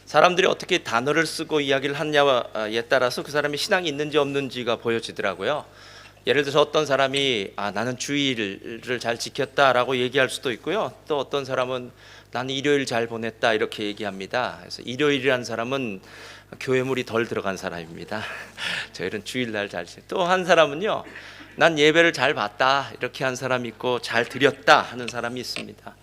사람들이 어떻게 단어를 쓰고 이야기를 하냐에 따라서 그 사람이 신앙이 있는지 없는지가 보여지더라고요. 예를 들어서 어떤 사람이 나는 주일을 잘 지켰다라고 얘기할 수도 있고요. 또 어떤 사람은 나는 일요일 잘 보냈다 이렇게 얘기합니다. 그래서 일요일이라는 사람은 교회물이 덜 들어간 사람입니다. 저희는 주일날 잘 지켰다. 또 한 사람은요, 난 예배를 잘 봤다 이렇게 한 사람이 있고 잘 드렸다 하는 사람이 있습니다.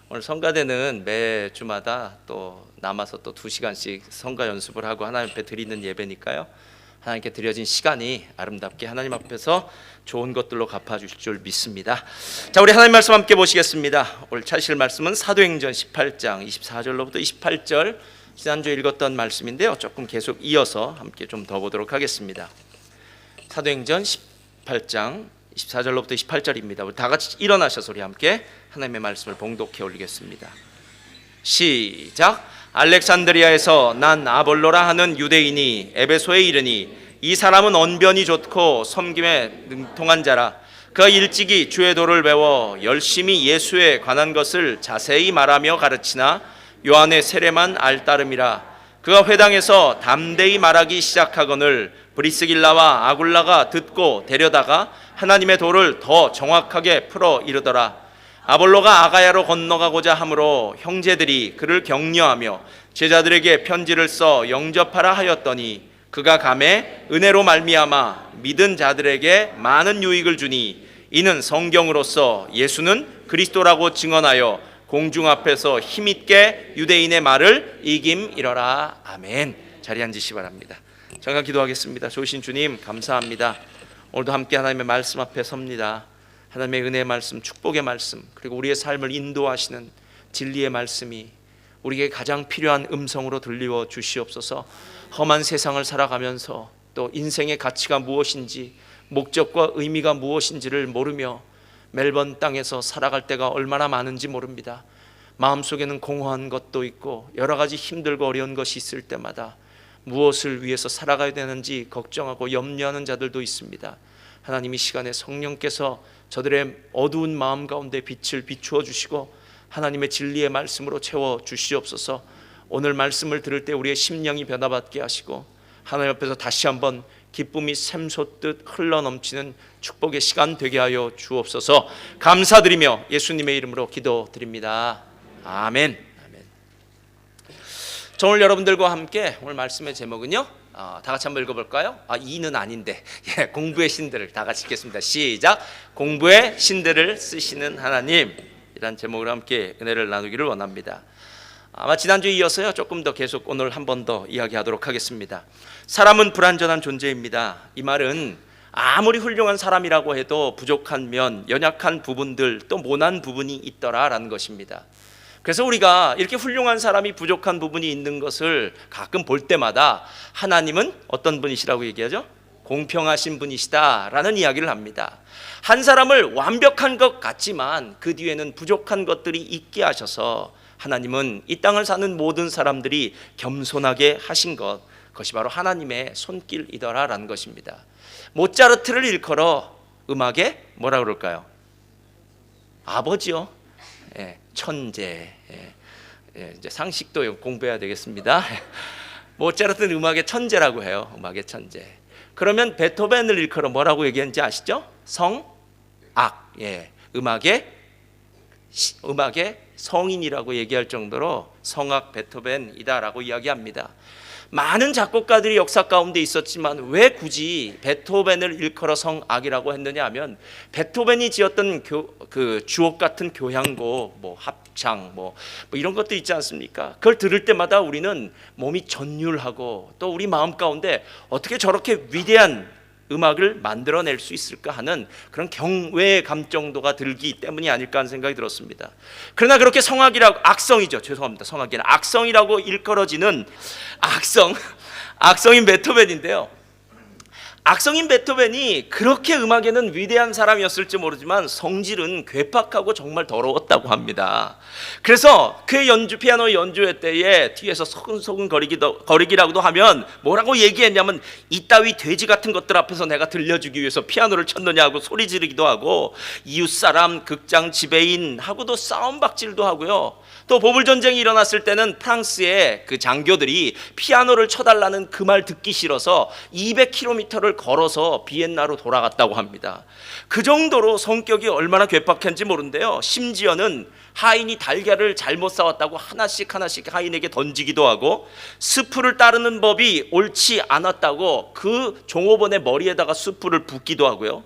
오늘 성가대는 매 주마다 또 남아서 또 2시간씩 성가 연습을 하고 하나님 앞에 드리는 예배니까요, 하나님께 드려진 시간이 아름답게 하나님 앞에서 좋은 것들로 갚아주실 줄 믿습니다. 자, 우리 하나님 말씀 함께 보시겠습니다. 오늘 찾으실 말씀은 사도행전 18장 24절로부터 28절, 지난주에 읽었던 말씀인데요, 조금 계속 이어서 함께 좀 더 보도록 하겠습니다. 사도행전 18장 24절로부터 28절입니다. 우리 다 같이 일어나셔서 우리 함께 하나님의 말씀을 봉독해 올리겠습니다. 시작. 알렉산드리아에서 난 아볼로라 하는 유대인이 에베소에 이르니 이 사람은 언변이 좋고 섬김에 능통한 자라. 그가 일찍이 주의 도를 배워 열심히 예수에 관한 것을 자세히 말하며 가르치나 요한의 세례만 알따름이라. 그가 회당에서 담대히 말하기 시작하거늘 브리스길라와 아굴라가 듣고 데려다가 하나님의 도를 더 정확하게 풀어 이르더라. 아볼로가 아가야로 건너가고자 하므로 형제들이 그를 격려하며 제자들에게 편지를 써 영접하라 하였더니 그가 감에 은혜로 말미암아 믿은 자들에게 많은 유익을 주니 이는 성경으로서 예수는 그리스도라고 증언하여 공중 앞에서 힘있게 유대인의 말을 이김이러라. 아멘. 자리에 앉으시기 바랍니다. 잠깐 기도하겠습니다. 좋으신 주님 감사합니다. 오늘도 함께 하나님의 말씀 앞에 섭니다. 하나님의 은혜의 말씀, 축복의 말씀, 그리고 우리의 삶을 인도하시는 진리의 말씀이 우리에게 가장 필요한 음성으로 들리워 주시옵소서. 험한 세상을 살아가면서 또 인생의 가치가 무엇인지, 목적과 의미가 무엇인지를 모르며 멜번 땅에서 살아갈 때가 얼마나 많은지 모릅니다. 마음속에는 공허한 것도 있고 여러 가지 힘들고 어려운 것이 있을 때마다 무엇을 위해서 살아가야 되는지 걱정하고 염려하는 자들도 있습니다. 하나님, 이 시간에 성령께서 저들의 어두운 마음 가운데 빛을 비추어 주시고 하나님의 진리의 말씀으로 채워 주시옵소서. 오늘 말씀을 들을 때 우리의 심령이 변화받게 하시고 하나님 앞에서 다시 한번 기쁨이 샘솟듯 흘러넘치는 축복의 시간 되게 하여 주옵소서. 감사드리며 예수님의 이름으로 기도드립니다. 아멘. 아멘. 저 오늘 여러분들과 함께 오늘 말씀의 제목은요, 다 같이 한번 읽어볼까요? 이는 아닌데, 공부의 신들을 다 같이 읽겠습니다. 시작. 공부의 신들을 쓰시는 하나님, 이란 제목으로 함께 은혜를 나누기를 원합니다. 아마 지난주에 이어서요, 조금 더 계속 오늘 한 번 더 이야기하도록 하겠습니다. 사람은 불완전한 존재입니다. 이 말은 아무리 훌륭한 사람이라고 해도 부족한 면, 연약한 부분들, 또 모난 부분이 있더라라는 것입니다. 그래서 우리가 이렇게 훌륭한 사람이 부족한 부분이 있는 것을 가끔 볼 때마다 하나님은 어떤 분이시라고 얘기하죠? 공평하신 분이시다라는 이야기를 합니다. 한 사람을 완벽한 것 같지만 그 뒤에는 부족한 것들이 있게 하셔서 하나님은 이 땅을 사는 모든 사람들이 겸손하게 하신 것, 그것이 바로 하나님의 손길이더라라는 것입니다. 모차르트를 일컬어 음악의 뭐라 그럴까요? 아버지요. 천재. 이제 상식도 공부해야 되겠습니다. 모차르트는 음악의 천재라고 해요. 음악의 천재. 그러면 베토벤을 일컬어 뭐라고 얘기했는지 아시죠? 성악. 음악의 성인이라고 얘기할 정도로 성악 베토벤이다라고 이야기합니다. 많은 작곡가들이 역사 가운데 있었지만 왜 굳이 베토벤을 일컬어 성악이라고 했느냐 하면, 베토벤이 지었던 그 주옥 같은 교향곡, 합창, 이런 것도 있지 않습니까? 그걸 들을 때마다 우리는 몸이 전율하고 또 우리 마음 가운데 어떻게 저렇게 위대한 음악을 만들어낼 수 있을까 하는 그런 경외의 감정도가 들기 때문이 아닐까 하는 생각이 들었습니다. 그러나 그렇게 성악이라고, 악성이죠. 죄송합니다. 성악이는 악성이라고 일컬어지는 악성인 베토벤인데요. 악성인 베토벤이 그렇게 음악에는 위대한 사람이었을지 모르지만 성질은 괴팍하고 정말 더러웠다고 합니다. 그래서 그의 피아노 연주회 때에 뒤에서 소근소근 거리기라고도 하면 뭐라고 얘기했냐면 이따위 돼지 같은 것들 앞에서 내가 들려주기 위해서 피아노를 쳤느냐고 소리 지르기도 하고 이웃사람, 극장 지배인하고도 싸움박질도 하고요. 또 보불전쟁이 일어났을 때는 프랑스의 그 장교들이 피아노를 쳐달라는 그 말 듣기 싫어서 200km를 걸어서 비엔나로 돌아갔다고 합니다. 그 정도로 성격이 얼마나 괴팍한지 모르는데요. 심지어는 하인이 달걀을 잘못 싸왔다고 하나씩 하인에게 던지기도 하고 스프를 따르는 법이 옳지 않았다고 그 종업원의 머리에다가 스프를 붓기도 하고요.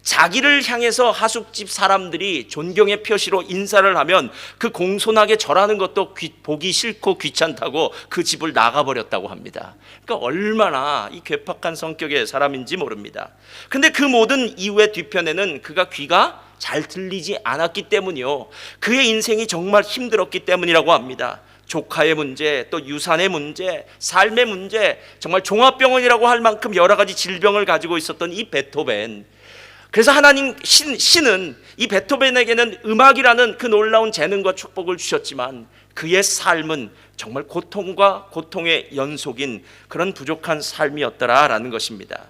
자기를 향해서 하숙집 사람들이 존경의 표시로 인사를 하면 그 공손하게 절하는 것도 보기 싫고 귀찮다고 그 집을 나가버렸다고 합니다. 그러니까 얼마나 이 괴팍한 성격의 사람인지 모릅니다. 근데 그 모든 이유의 뒤편에는 그가 귀가 잘 들리지 않았기 때문이요, 그의 인생이 정말 힘들었기 때문이라고 합니다. 조카의 문제, 또 유산의 문제, 삶의 문제, 정말 종합병원이라고 할 만큼 여러 가지 질병을 가지고 있었던 이 베토벤. 그래서 하나님 신은 이 베토벤에게는 음악이라는 그 놀라운 재능과 축복을 주셨지만 그의 삶은 정말 고통과 고통의 연속인 그런 부족한 삶이었더라라는 것입니다.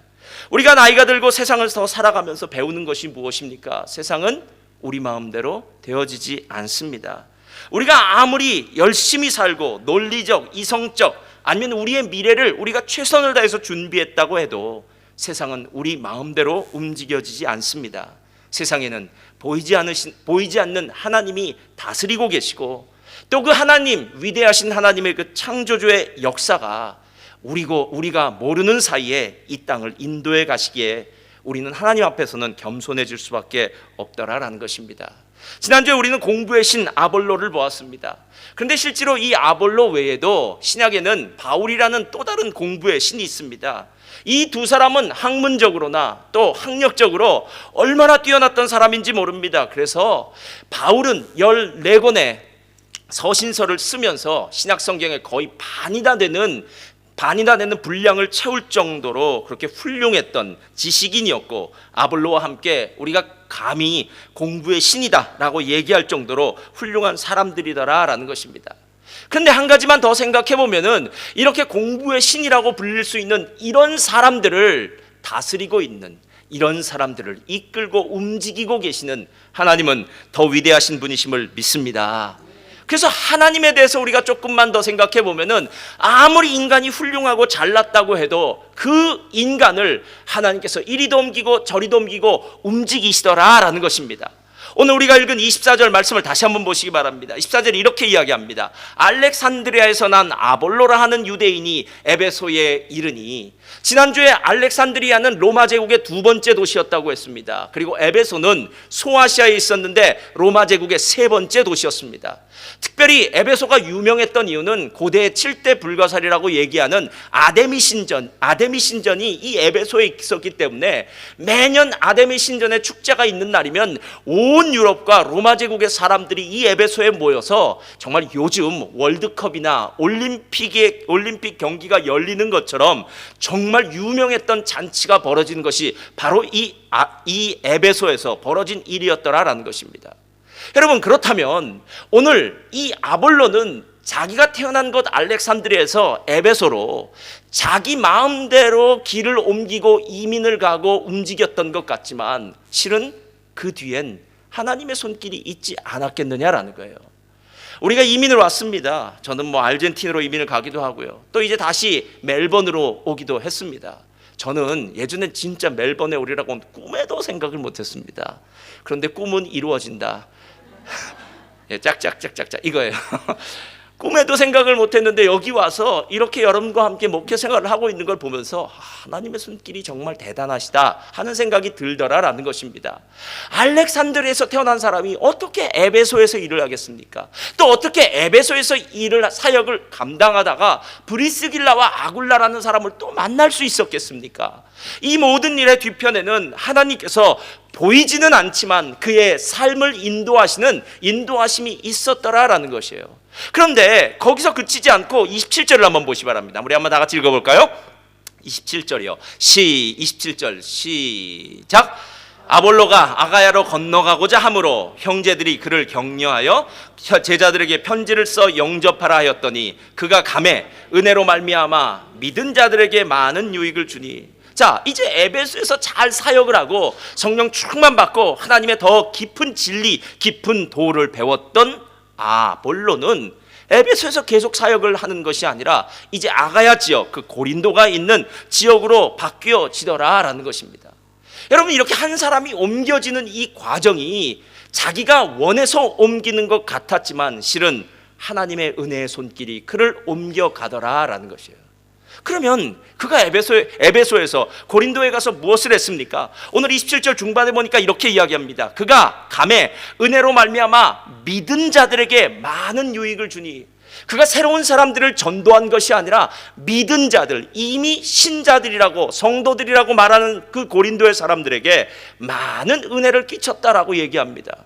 우리가 나이가 들고 세상을 더 살아가면서 배우는 것이 무엇입니까? 세상은 우리 마음대로 되어지지 않습니다. 우리가 아무리 열심히 살고 논리적, 이성적, 아니면 우리의 미래를 우리가 최선을 다해서 준비했다고 해도 세상은 우리 마음대로 움직여지지 않습니다. 세상에는 보이지 않는 하나님이 다스리고 계시고 또 그 하나님, 위대하신 하나님의 그 창조주의 역사가 우리가 모르는 사이에 이 땅을 인도해 가시기에 우리는 하나님 앞에서는 겸손해질 수밖에 없더라라는 것입니다. 지난주에 우리는 공부의 신 아볼로를 보았습니다. 그런데 실제로 이 아볼로 외에도 신약에는 바울이라는 또 다른 공부의 신이 있습니다. 이 두 사람은 학문적으로나 또 학력적으로 얼마나 뛰어났던 사람인지 모릅니다. 그래서 바울은 14권의 서신서를 쓰면서 신약 성경의 거의 반이나 되는 분량을 채울 정도로 그렇게 훌륭했던 지식인이었고, 아볼로와 함께 우리가 감히 공부의 신이다라고 얘기할 정도로 훌륭한 사람들이더라라는 것입니다. 그런데 한 가지만 더 생각해 보면은 이렇게 공부의 신이라고 불릴 수 있는 이런 사람들을 다스리고 있는, 이런 사람들을 이끌고 움직이고 계시는 하나님은 더 위대하신 분이심을 믿습니다. 그래서 하나님에 대해서 우리가 조금만 더 생각해 보면은 아무리 인간이 훌륭하고 잘났다고 해도 그 인간을 하나님께서 이리도 옮기고 저리도 옮기고 움직이시더라라는 것입니다. 오늘 우리가 읽은 24절 말씀을 다시 한번 보시기 바랍니다. 24절에 이렇게 이야기합니다. 알렉산드리아에서 난 아볼로라 하는 유대인이 에베소에 이르니, 지난주에 알렉산드리아는 로마 제국의 두 번째 도시였다고 했습니다. 그리고 에베소는 소아시아에 있었는데 로마 제국의 세 번째 도시였습니다. 특별히 에베소가 유명했던 이유는 고대의 7대 불가사리라고 얘기하는 아데미 신전이 이 에베소에 있었기 때문에 매년 아데미 신전의 축제가 있는 날이면 온 유럽과 로마 제국의 사람들이 이 에베소에 모여서 정말 요즘 월드컵이나 올림픽 경기가 열리는 것처럼 정말 유명했던 잔치가 벌어진 것이 바로 이 에베소에서 벌어진 일이었더라라는 것입니다. 여러분, 그렇다면 오늘 이 아볼로는 자기가 태어난 곳 알렉산드리아에서 에베소로 자기 마음대로 길을 옮기고 이민을 가고 움직였던 것 같지만 실은 그 뒤엔 하나님의 손길이 있지 않았겠느냐라는 거예요. 우리가 이민을 왔습니다. 저는 아르헨티나로 이민을 가기도 하고요. 또 이제 다시 멜번으로 오기도 했습니다. 저는 예전에 진짜 멜번에 오리라고 꿈에도 생각을 못했습니다. 그런데 꿈은 이루어진다. 짝짝짝짝짝 이거예요. 꿈에도 생각을 못했는데 여기 와서 이렇게 여러분과 함께 목회 생활을 하고 있는 걸 보면서 하나님의 손길이 정말 대단하시다 하는 생각이 들더라라는 것입니다. 알렉산드리아에서 태어난 사람이 어떻게 에베소에서 일을 하겠습니까? 또 어떻게 에베소에서 사역을 감당하다가 브리스길라와 아굴라라는 사람을 또 만날 수 있었겠습니까? 이 모든 일의 뒤편에는 하나님께서 보이지는 않지만 그의 삶을 인도하심이 있었더라라는 것이에요. 그런데 거기서 그치지 않고 27절을 한번 보시기 바랍니다. 우리 한번 다 같이 읽어볼까요? 27절이요. 27절 시작. 아볼로가 아가야로 건너가고자 하므로 형제들이 그를 격려하여 제자들에게 편지를 써 영접하라 하였더니 그가 감에 은혜로 말미암아 믿은 자들에게 많은 유익을 주니. 자, 이제 에베소에서 잘 사역을 하고 성령 충만 받고 하나님의 더 깊은 진리, 깊은 도를 배웠던 아볼로는 에베소에서 계속 사역을 하는 것이 아니라 이제 아가야 지역, 그 고린도가 있는 지역으로 바뀌어지더라라는 것입니다. 여러분, 이렇게 한 사람이 옮겨지는 이 과정이 자기가 원해서 옮기는 것 같았지만 실은 하나님의 은혜의 손길이 그를 옮겨가더라라는 것이에요. 그러면 그가 에베소에서 고린도에 가서 무엇을 했습니까? 오늘 27절 중반에 보니까 이렇게 이야기합니다. 그가 감에 은혜로 말미암아 믿은 자들에게 많은 유익을 주니. 그가 새로운 사람들을 전도한 것이 아니라 믿은 자들, 이미 신자들이라고 성도들이라고 말하는 그 고린도의 사람들에게 많은 은혜를 끼쳤다라고 얘기합니다.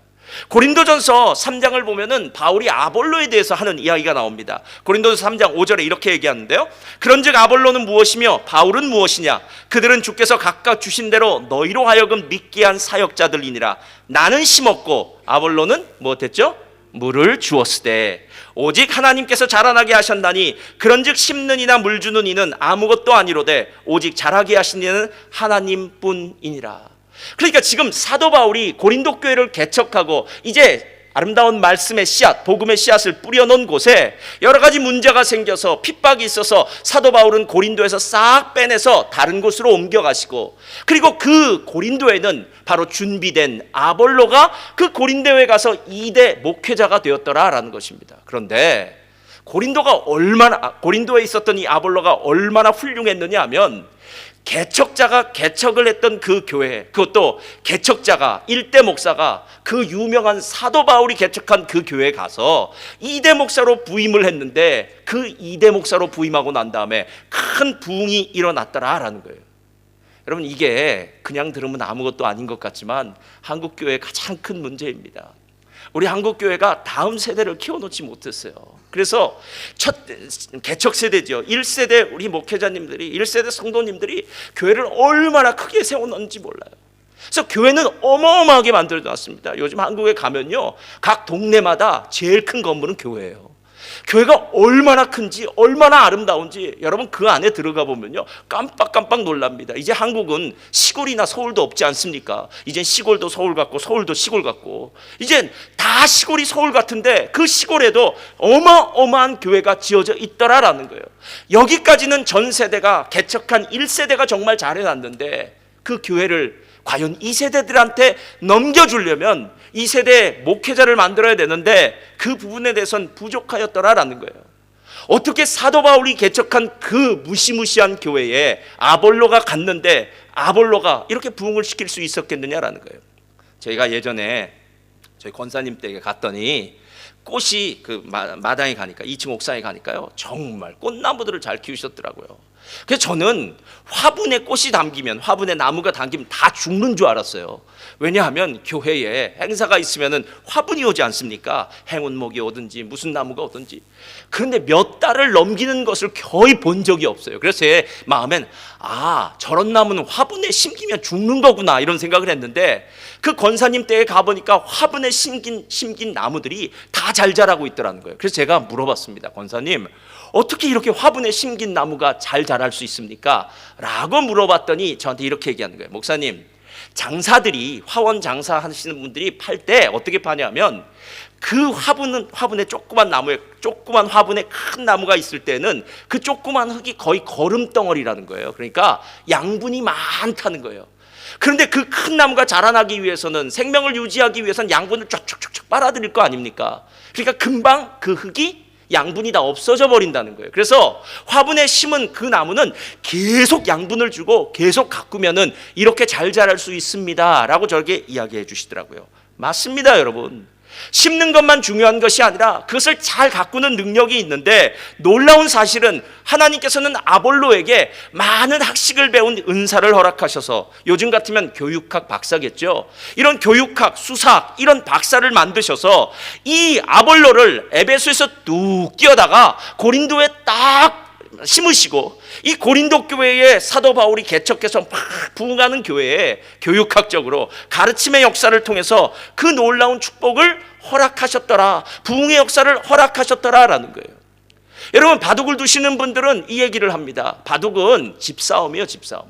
고린도전서 3장을 보면은 바울이 아볼로에 대해서 하는 이야기가 나옵니다. 고린도전서 3장 5절에 이렇게 얘기하는데요. 그런즉 아볼로는 무엇이며 바울은 무엇이냐? 그들은 주께서 각각 주신 대로 너희로 하여금 믿게 한 사역자들이니라. 나는 심었고 아볼로는 무엇했죠? 물을 주었으되 오직 하나님께서 자라나게 하셨나니 그런즉 심는 이나 물 주는 이는 아무것도 아니로되 오직 자라게 하신 이는 하나님뿐이니라. 그러니까 지금 사도 바울이 고린도 교회를 개척하고 이제 아름다운 말씀의 씨앗, 복음의 씨앗을 뿌려놓은 곳에 여러 가지 문제가 생겨서 핍박이 있어서 사도 바울은 고린도에서 싹 빼내서 다른 곳으로 옮겨가시고, 그리고 그 고린도에는 바로 준비된 아볼로가 그 고린도에 가서 2대 목회자가 되었더라라는 것입니다. 그런데 고린도에 있었던 이 아볼로가 얼마나 훌륭했느냐 하면, 개척자가 개척을 했던 그 교회, 그것도 개척자가 1대 목사가 그 유명한 사도 바울이 개척한 그 교회에 가서 2대 목사로 부임을 했는데, 그 2대 목사로 부임하고 난 다음에 큰 부흥이 일어났더라라는 거예요. 여러분, 이게 그냥 들으면 아무것도 아닌 것 같지만 한국 교회의 가장 큰 문제입니다. 우리 한국 교회가 다음 세대를 키워놓지 못했어요. 그래서 첫 개척 세대죠. 1세대 우리 목회자님들이, 1세대 성도님들이 교회를 얼마나 크게 세워놓는지 몰라요. 그래서 교회는 어마어마하게 만들어놨습니다. 요즘 한국에 가면요, 각 동네마다 제일 큰 건물은 교회예요. 교회가 얼마나 큰지, 얼마나 아름다운지 여러분 그 안에 들어가 보면요 깜빡깜빡 놀랍니다. 이제 한국은 시골이나 서울도 없지 않습니까? 이제 시골도 서울 같고 서울도 시골 같고, 이제 다 시골이 서울 같은데 그 시골에도 어마어마한 교회가 지어져 있더라라는 거예요. 여기까지는 전 세대가 개척한 1세대가 정말 잘해놨는데, 그 교회를 과연 2세대들한테 넘겨주려면 2세대 목회자를 만들어야 되는데 그 부분에 대해서는 부족하였더라라는 거예요. 어떻게 사도 바울이 개척한 그 무시무시한 교회에 아볼로가 갔는데 아볼로가 이렇게 부흥을 시킬 수 있었겠느냐라는 거예요. 저희가 예전에 저희 권사님 댁에 갔더니 꽃이 그 마당에 가니까, 2층 옥상에 가니까요 정말 꽃나무들을 잘 키우셨더라고요. 그래서 저는 화분에 꽃이 담기면, 화분에 나무가 담기면 다 죽는 줄 알았어요. 왜냐하면 교회에 행사가 있으면 화분이 오지 않습니까? 행운목이 오든지 무슨 나무가 오든지. 그런데 몇 달을 넘기는 것을 거의 본 적이 없어요. 그래서 제 마음엔 저런 나무는 화분에 심기면 죽는 거구나 이런 생각을 했는데, 그 권사님 댁에 가보니까 화분에 심긴 나무들이 다 잘 자라고 있더라는 거예요. 그래서 제가 물어봤습니다. 권사님, 어떻게 이렇게 화분에 심긴 나무가 잘 자랄 수 있습니까? 라고 물어봤더니 저한테 이렇게 얘기하는 거예요. 목사님, 장사들이, 화원 장사 하시는 분들이 팔 때 어떻게 파냐면, 그 화분에 조그만 화분에 큰 나무가 있을 때는 그 조그만 흙이 거의 거름덩어리라는 거예요. 그러니까 양분이 많다는 거예요. 그런데 그 큰 나무가 자라나기 위해서는, 생명을 유지하기 위해서는 양분을 쫙쫙쫙 빨아들일 거 아닙니까? 그러니까 금방 그 흙이 양분이 다 없어져 버린다는 거예요. 그래서 화분에 심은 그 나무는 계속 양분을 주고 계속 가꾸면은 이렇게 잘 자랄 수 있습니다 라고 저에게 이야기해 주시더라고요. 맞습니다, 여러분. 심는 것만 중요한 것이 아니라 그것을 잘 가꾸는 능력이 있는데, 놀라운 사실은 하나님께서는 아볼로에게 많은 학식을 배운 은사를 허락하셔서, 요즘 같으면 교육학 박사겠죠, 이런 교육학, 수사학 이런 박사를 만드셔서 이 아볼로를 에베소에서 뚝 뛰어다가 고린도에 딱 심으시고 이 고린도 교회에 사도 바울이 개척해서 막 부흥하는 교회에 교육학적으로 가르침의 역사를 통해서 그 놀라운 축복을 허락하셨더라, 부흥의 역사를 허락하셨더라라는 거예요. 여러분, 바둑을 두시는 분들은 이 얘기를 합니다. 바둑은 집싸움이에요, 집싸움.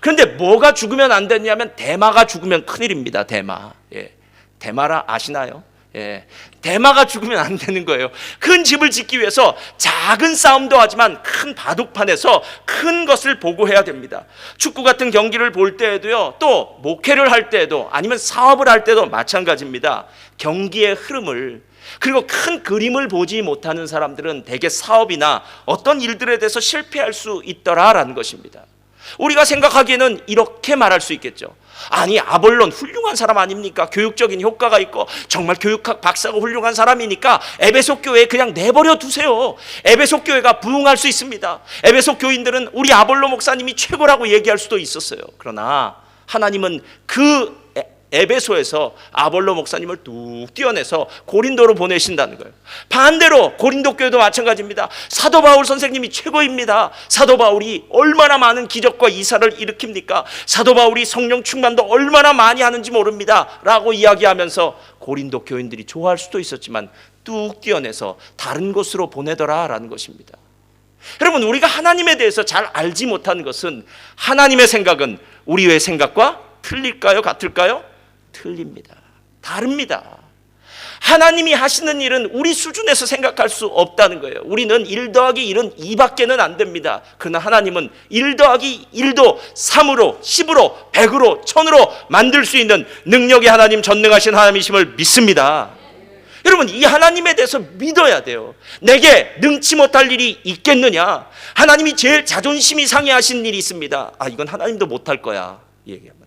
그런데 뭐가 죽으면 안 되냐면 대마가 죽으면 큰일입니다. 대마. 예. 대마라 아시나요? 예. 대마가 죽으면 안 되는 거예요. 큰 집을 짓기 위해서 작은 싸움도 하지만 큰 바둑판에서 큰 것을 보고해야 됩니다. 축구 같은 경기를 볼 때에도요, 또 목회를 할 때에도 아니면 사업을 할 때도 마찬가지입니다. 경기의 흐름을, 그리고 큰 그림을 보지 못하는 사람들은 대개 사업이나 어떤 일들에 대해서 실패할 수 있더라라는 것입니다. 우리가 생각하기에는 이렇게 말할 수 있겠죠. 아니, 아볼론 훌륭한 사람 아닙니까? 교육적인 효과가 있고 정말 교육학 박사가 훌륭한 사람이니까 에베소 교회에 그냥 내버려 두세요. 에베소 교회가 부흥할 수 있습니다. 에베소 교인들은 우리 아볼로 목사님이 최고라고 얘기할 수도 있었어요. 그러나 하나님은 그 에베소에서 아볼로 목사님을 뚝 떼어내서 고린도로 보내신다는 거예요. 반대로 고린도 교회도 마찬가지입니다. 사도 바울 선생님이 최고입니다. 사도 바울이 얼마나 많은 기적과 이사를 일으킵니까? 사도 바울이 성령 충만도 얼마나 많이 하는지 모릅니다 라고 이야기하면서 고린도 교인들이 좋아할 수도 있었지만 뚝 떼어내서 다른 곳으로 보내더라 라는 것입니다. 여러분, 우리가 하나님에 대해서 잘 알지 못하는 것은 하나님의 생각은 우리의 생각과 틀릴까요? 같을까요? 틀립니다. 다릅니다. 하나님이 하시는 일은 우리 수준에서 생각할 수 없다는 거예요. 우리는 1 더하기 1은 2밖에는 안 됩니다. 그러나 하나님은 1 더하기 1도 3으로 10으로 100으로 1000으로 만들 수 있는 능력의 하나님, 전능하신 하나님이심을 믿습니다. 여러분, 이 하나님에 대해서 믿어야 돼요. 내게 능치 못할 일이 있겠느냐? 하나님이 제일 자존심이 상해하신 일이 있습니다. 아, 이건 하나님도 못할 거야, 이 얘기하면.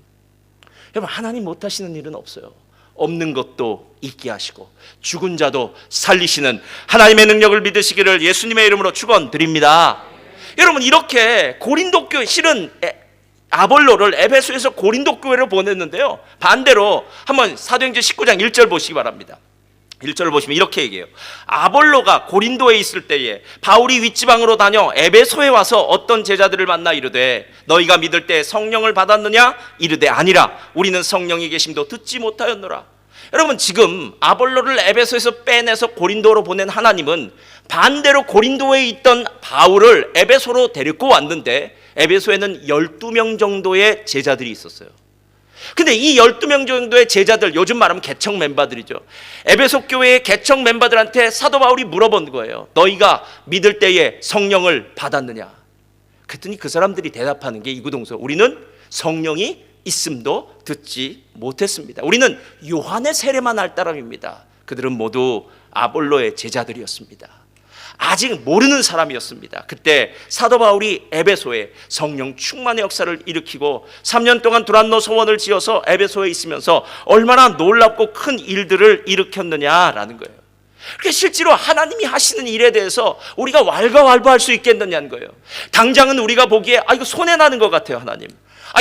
여러분, 하나님 못하시는 일은 없어요. 없는 것도 있게 하시고 죽은 자도 살리시는 하나님의 능력을 믿으시기를 예수님의 이름으로 축원드립니다. 여러분, 이렇게 고린도 교회, 실은 아볼로를 에베소에서 고린도 교회로 보냈는데요, 반대로 한번 사도행전 19장 1절 보시기 바랍니다. 1절을 보시면 이렇게 얘기해요. 아볼로가 고린도에 있을 때에 바울이 윗지방으로 다녀 에베소에 와서 어떤 제자들을 만나 이르되 너희가 믿을 때 성령을 받았느냐? 이르되 아니라 우리는 성령이 계심도 듣지 못하였노라. 여러분, 지금 아볼로를 에베소에서 빼내서 고린도로 보낸 하나님은 반대로 고린도에 있던 바울을 에베소로 데리고 왔는데 에베소에는 12명 정도의 제자들이 있었어요. 근데 이 12명 정도의 제자들, 요즘 말하면 개척 멤버들이죠. 에베소 교회의 개척 멤버들한테 사도 바울이 물어본 거예요. 너희가 믿을 때에 성령을 받았느냐? 그랬더니 그 사람들이 대답하는 게 이구동성. 우리는 성령이 있음도 듣지 못했습니다. 우리는 요한의 세례만 알 따름입니다. 그들은 모두 아볼로의 제자들이었습니다. 아직 모르는 사람이었습니다. 그때 사도 바울이 에베소에 성령 충만의 역사를 일으키고 3년 동안 두란노 소원을 지어서 에베소에 있으면서 얼마나 놀랍고 큰 일들을 일으켰느냐라는 거예요. 그러니까 실제로 하나님이 하시는 일에 대해서 우리가 왈가왈부할 수 있겠느냐는 거예요. 당장은 우리가 보기에 이거 손해나는 것 같아요, 하나님.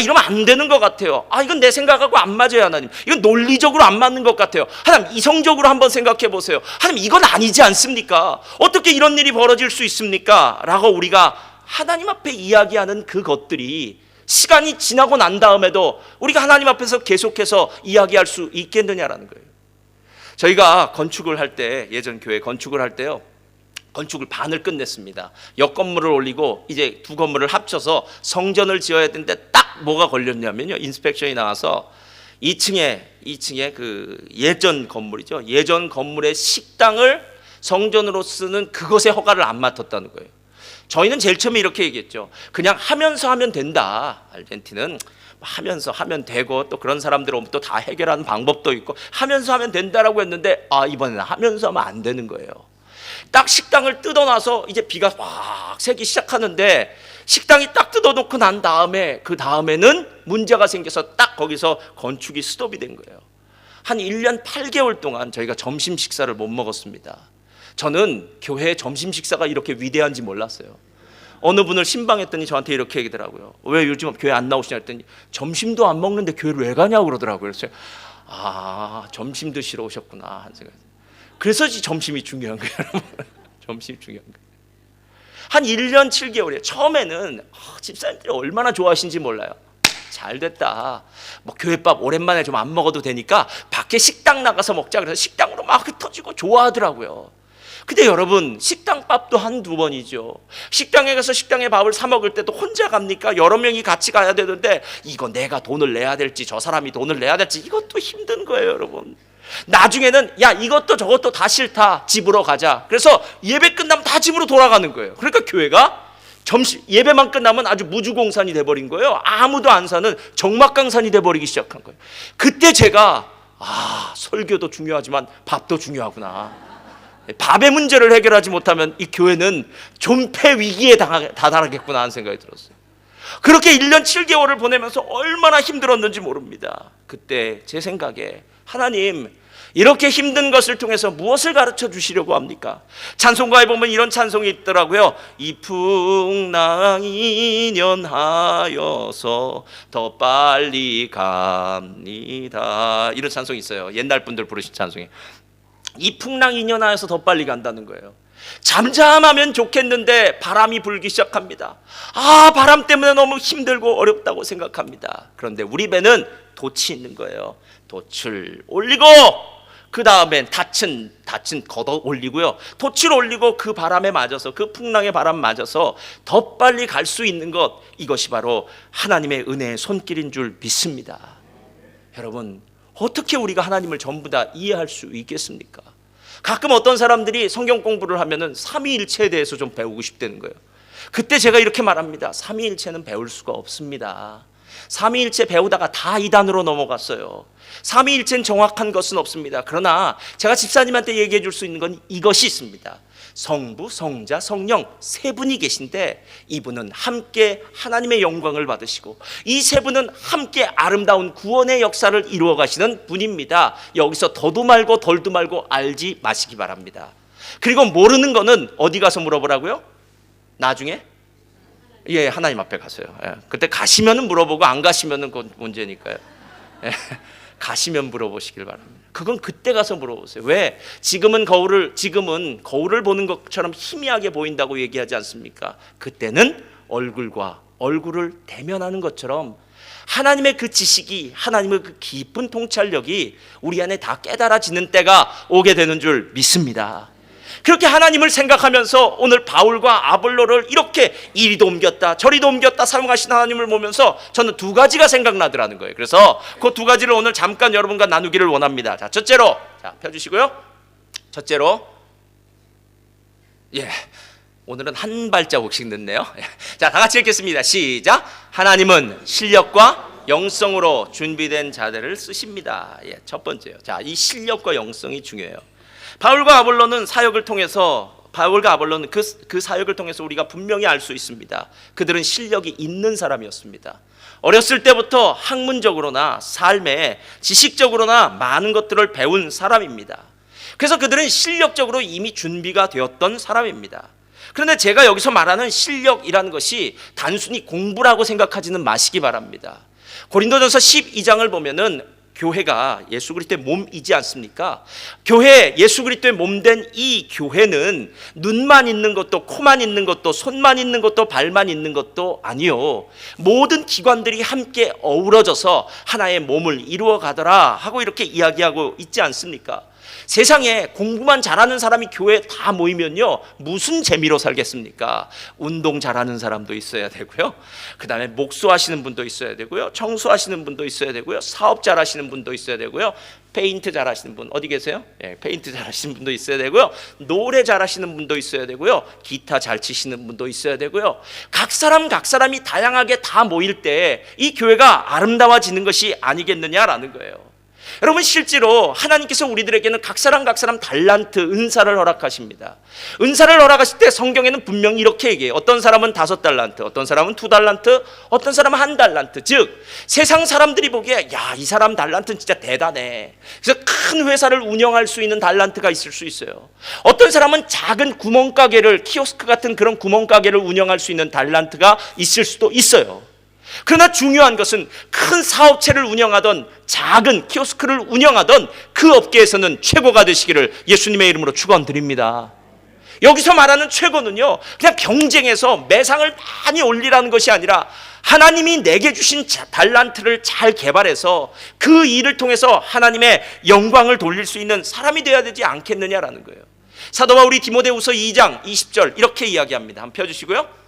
이러면 안 되는 것 같아요. 이건 내 생각하고 안 맞아요, 하나님. 이건 논리적으로 안 맞는 것 같아요. 하나님, 이성적으로 한번 생각해 보세요. 하나님, 이건 아니지 않습니까? 어떻게 이런 일이 벌어질 수 있습니까? 라고 우리가 하나님 앞에 이야기하는 그 것들이 시간이 지나고 난 다음에도 우리가 하나님 앞에서 계속해서 이야기할 수 있겠느냐라는 거예요. 저희가 건축을 할 때, 예전 교회 건축을 할 때요, 건축을 반을 끝냈습니다. 옆 건물을 올리고 이제 두 건물을 합쳐서 성전을 지어야 되는데 딱 뭐가 걸렸냐면요, 인스펙션이 나와서 2층에 그 예전 건물이죠. 예전 건물의 식당을 성전으로 쓰는 그것의 허가를 안 맡았다는 거예요. 저희는 제일 처음에 이렇게 얘기했죠. 그냥 하면서 하면 된다. 아르헨티나는 하면서 하면 되고 또 그런 사람들 오면 또 다 해결하는 방법도 있고 하면서 하면 된다라고 했는데 이번에는 하면서 하면 안 되는 거예요. 딱 식당을 뜯어놔서 이제 비가 확 새기 시작하는데 식당이 딱 뜯어놓고 난 다음에 그 다음에는 문제가 생겨서 딱 거기서 건축이 스톱이 된 거예요. 한 1년 8개월 동안 저희가 점심 식사를 못 먹었습니다. 저는 교회 점심 식사가 이렇게 위대한지 몰랐어요. 어느 분을 신방했더니 저한테 이렇게 얘기더라고요. 왜 요즘 교회 안 나오시냐 했더니 점심도 안 먹는데 교회를 왜 가냐고 그러더라고요. 그래서 점심 드시러 오셨구나 한 생각. 그래서 점심이 중요한 거예요. 점심이 중요한 거예요. 한 1년 7개월이에요. 처음에는 집사님들이 얼마나 좋아하신지 몰라요. 잘 됐다. 뭐 교회밥 오랜만에 좀 안 먹어도 되니까 밖에 식당 나가서 먹자. 그래서 식당으로 막 흩어지고 좋아하더라고요. 근데 여러분, 식당밥도 한두 번이죠. 식당에 가서 식당에 밥을 사 먹을 때도 혼자 갑니까? 여러 명이 같이 가야 되는데 이거 내가 돈을 내야 될지 저 사람이 돈을 내야 될지 이것도 힘든 거예요, 여러분. 나중에는 야, 이것도 저것도 다 싫다, 집으로 가자. 그래서 예배 끝나면 다 집으로 돌아가는 거예요. 그러니까 교회가 점심 예배만 끝나면 아주 무주공산이 돼버린 거예요. 아무도 안 사는 적막강산이 돼버리기 시작한 거예요. 그때 제가 설교도 중요하지만 밥도 중요하구나. 밥의 문제를 해결하지 못하면 이 교회는 존폐 위기에 다다르겠구나 하는 생각이 들었어요. 그렇게 1년 7개월을 보내면서 얼마나 힘들었는지 모릅니다. 그때 제 생각에 하나님, 이렇게 힘든 것을 통해서 무엇을 가르쳐 주시려고 합니까? 찬송가에 보면 이런 찬송이 있더라고요. 이 풍랑이 연하여서 더 빨리 갑니다. 이런 찬송이 있어요. 옛날 분들 부르신 찬송이. 이 풍랑이 연하여서 더 빨리 간다는 거예요. 잠잠하면 좋겠는데 바람이 불기 시작합니다. 바람 때문에 너무 힘들고 어렵다고 생각합니다. 그런데 우리 배는 돛이 있는 거예요. 돛을 올리고 그 다음엔 닻은 걷어 올리고요. 돛을 올리고 그 바람에 맞아서, 그 풍랑의 바람 맞아서 더 빨리 갈 수 있는 것, 이것이 바로 하나님의 은혜의 손길인 줄 믿습니다. 여러분, 어떻게 우리가 하나님을 전부 다 이해할 수 있겠습니까? 가끔 어떤 사람들이 성경 공부를 하면은 삼위일체에 대해서 좀 배우고 싶다는 거예요. 그때 제가 이렇게 말합니다. 삼위일체는 배울 수가 없습니다. 삼위일체 배우다가 다 이단으로 넘어갔어요. 삼위일체는 정확한 것은 없습니다. 그러나 제가 집사님한테 얘기해 줄 수 있는 건 이것이 있습니다. 성부, 성자, 성령 세 분이 계신데 이분은 함께 하나님의 영광을 받으시고 이 세 분은 함께 아름다운 구원의 역사를 이루어 가시는 분입니다. 여기서 더도 말고 덜도 말고 알지 마시기 바랍니다. 그리고 모르는 거는 어디 가서 물어보라고요? 나중에? 예, 하나님 앞에 가서요. 예. 그때 가시면은 물어보고 안 가시면은 그건 문제니까요. 예. 가시면 물어보시길 바랍니다. 그건 그때 가서 물어보세요. 왜? 지금은 거울을 보는 것처럼 희미하게 보인다고 얘기하지 않습니까? 그때는 얼굴과 얼굴을 대면하는 것처럼 하나님의 그 지식이, 하나님의 그 깊은 통찰력이 우리 안에 다 깨달아지는 때가 오게 되는 줄 믿습니다. 그렇게 하나님을 생각하면서 오늘 바울과 아볼로를 이렇게 이리도 옮겼다 저리도 옮겼다 사용하신 하나님을 보면서 저는 두 가지가 생각나더라는 거예요. 그래서 그 두 가지를 오늘 잠깐 여러분과 나누기를 원합니다. 자, 첫째로, 펴주시고요. 첫째로, 오늘은 한 발자국씩 늦네요. 자, 다 같이 읽겠습니다. 시작. 하나님은 실력과 영성으로 준비된 자들을 쓰십니다. 첫 번째요. 자, 이 실력과 영성이 중요해요. 바울과 아볼로는 그 사역을 통해서 우리가 분명히 알 수 있습니다. 그들은 실력이 있는 사람이었습니다. 어렸을 때부터 학문적으로나 삶에 지식적으로나 많은 것들을 배운 사람입니다. 그래서 그들은 실력적으로 이미 준비가 되었던 사람입니다. 그런데 제가 여기서 말하는 실력이라는 것이 단순히 공부라고 생각하지는 마시기 바랍니다. 고린도전서 12장을 보면은 교회가 예수 그리스도의 몸이지 않습니까? 교회, 예수 그리스도의 몸된 이 교회는 눈만 있는 것도, 코만 있는 것도, 손만 있는 것도, 발만 있는 것도 아니요, 모든 기관들이 함께 어우러져서 하나의 몸을 이루어 가더라 하고 이렇게 이야기하고 있지 않습니까? 세상에 공부만 잘하는 사람이 교회에 다 모이면요, 무슨 재미로 살겠습니까? 운동 잘하는 사람도 있어야 되고요, 그 다음에 목수하시는 분도 있어야 되고요, 청소하시는 분도 있어야 되고요, 사업 잘하시는 분도 있어야 되고요, 페인트 잘하시는 분 어디 계세요? 페인트 잘하시는 분도 있어야 되고요, 노래 잘하시는 분도 있어야 되고요, 기타 잘 치시는 분도 있어야 되고요. 각 사람이 다양하게 다 모일 때 이 교회가 아름다워지는 것이 아니겠느냐라는 거예요. 여러분, 실제로 하나님께서 우리들에게는 각 사람 달란트, 은사를 허락하십니다. 은사를 허락하실 때 성경에는 분명히 이렇게 얘기해요. 어떤 사람은 5달란트, 어떤 사람은 2달란트, 어떤 사람은 1달란트. 즉 세상 사람들이 보기에 야, 이 사람 달란트는 진짜 대단해. 그래서 큰 회사를 운영할 수 있는 달란트가 있을 수 있어요. 어떤 사람은 작은 구멍가게를, 키오스크 같은 그런 구멍가게를 운영할 수 있는 달란트가 있을 수도 있어요. 그러나 중요한 것은 큰 사업체를 운영하던 작은 키오스크를 운영하던 그 업계에서는 최고가 되시기를 예수님의 이름으로 축원드립니다. 여기서 말하는 최고는요, 그냥 경쟁해서 매상을 많이 올리라는 것이 아니라 하나님이 내게 주신 달란트를 잘 개발해서 그 일을 통해서 하나님의 영광을 돌릴 수 있는 사람이 되어야 되지 않겠느냐라는 거예요. 사도 바울이 디모데후서 2장 20절 이렇게 이야기합니다. 한번 펴주시고요.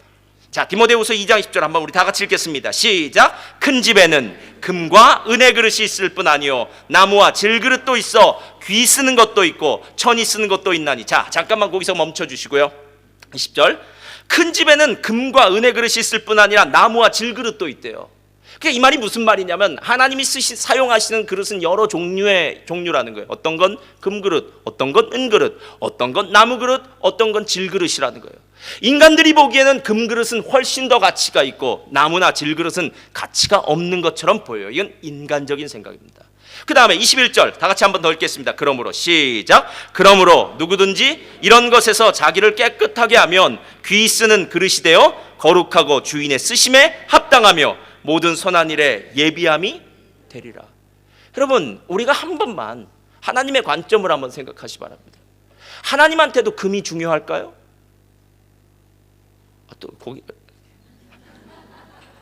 자, 디모데후서 2장 20절 한번 우리 다 같이 읽겠습니다. 시작. 큰 집에는 금과 은의 그릇이 있을 뿐 아니요 나무와 질그릇도 있어 귀 쓰는 것도 있고 천이 쓰는 것도 있나니. 자, 잠깐만 거기서 멈춰 주시고요. 20절. 큰 집에는 금과 은의 그릇이 있을 뿐 아니라 나무와 질그릇도 있대요. 그러니까 이 말이 무슨 말이냐면 하나님이 사용하시는 그릇은 여러 종류라는 거예요. 어떤 건 금그릇, 어떤 건 은그릇, 어떤 건 나무그릇, 어떤 건 질그릇이라는 거예요. 인간들이 보기에는 금그릇은 훨씬 더 가치가 있고 나무나 질그릇은 가치가 없는 것처럼 보여요. 이건 인간적인 생각입니다. 그 다음에 21절 다 같이 한번 더 읽겠습니다. 그러므로 시작. 그러므로 누구든지 이런 것에서 자기를 깨끗하게 하면 귀 쓰는 그릇이 되어 거룩하고 주인의 쓰심에 합당하며 모든 선한 일에 예비함이 되리라. 여러분, 우리가 한 번만 하나님의 관점을 한번 생각하시 바랍니다. 하나님한테도 금이 중요할까요? 또 거기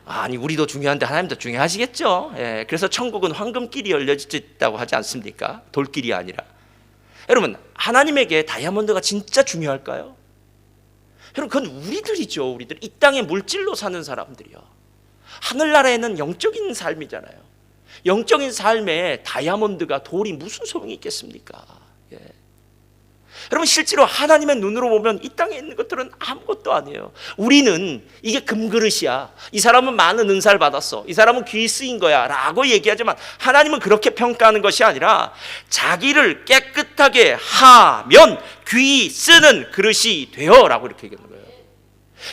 아니 우리도 중요한데 하나님도 중요하시겠죠. 예, 그래서 천국은 황금길이 열려있다고 하지 않습니까? 돌길이 아니라. 여러분, 하나님에게 다이아몬드가 진짜 중요할까요? 여러분, 그건 우리들이죠. 우리들 이 땅에 물질로 사는 사람들이요. 하늘나라에는 영적인 삶이잖아요. 영적인 삶에 다이아몬드가 돌이 무슨 소용이 있겠습니까? 예. 여러분, 실제로 하나님의 눈으로 보면 이 땅에 있는 것들은 아무것도 아니에요. 우리는 이게 금그릇이야, 이 사람은 많은 은사를 받았어, 이 사람은 귀 쓰인 거야 라고 얘기하지만 하나님은 그렇게 평가하는 것이 아니라 자기를 깨끗하게 하면 귀 쓰는 그릇이 되어 라고 이렇게 얘기하는 거예요.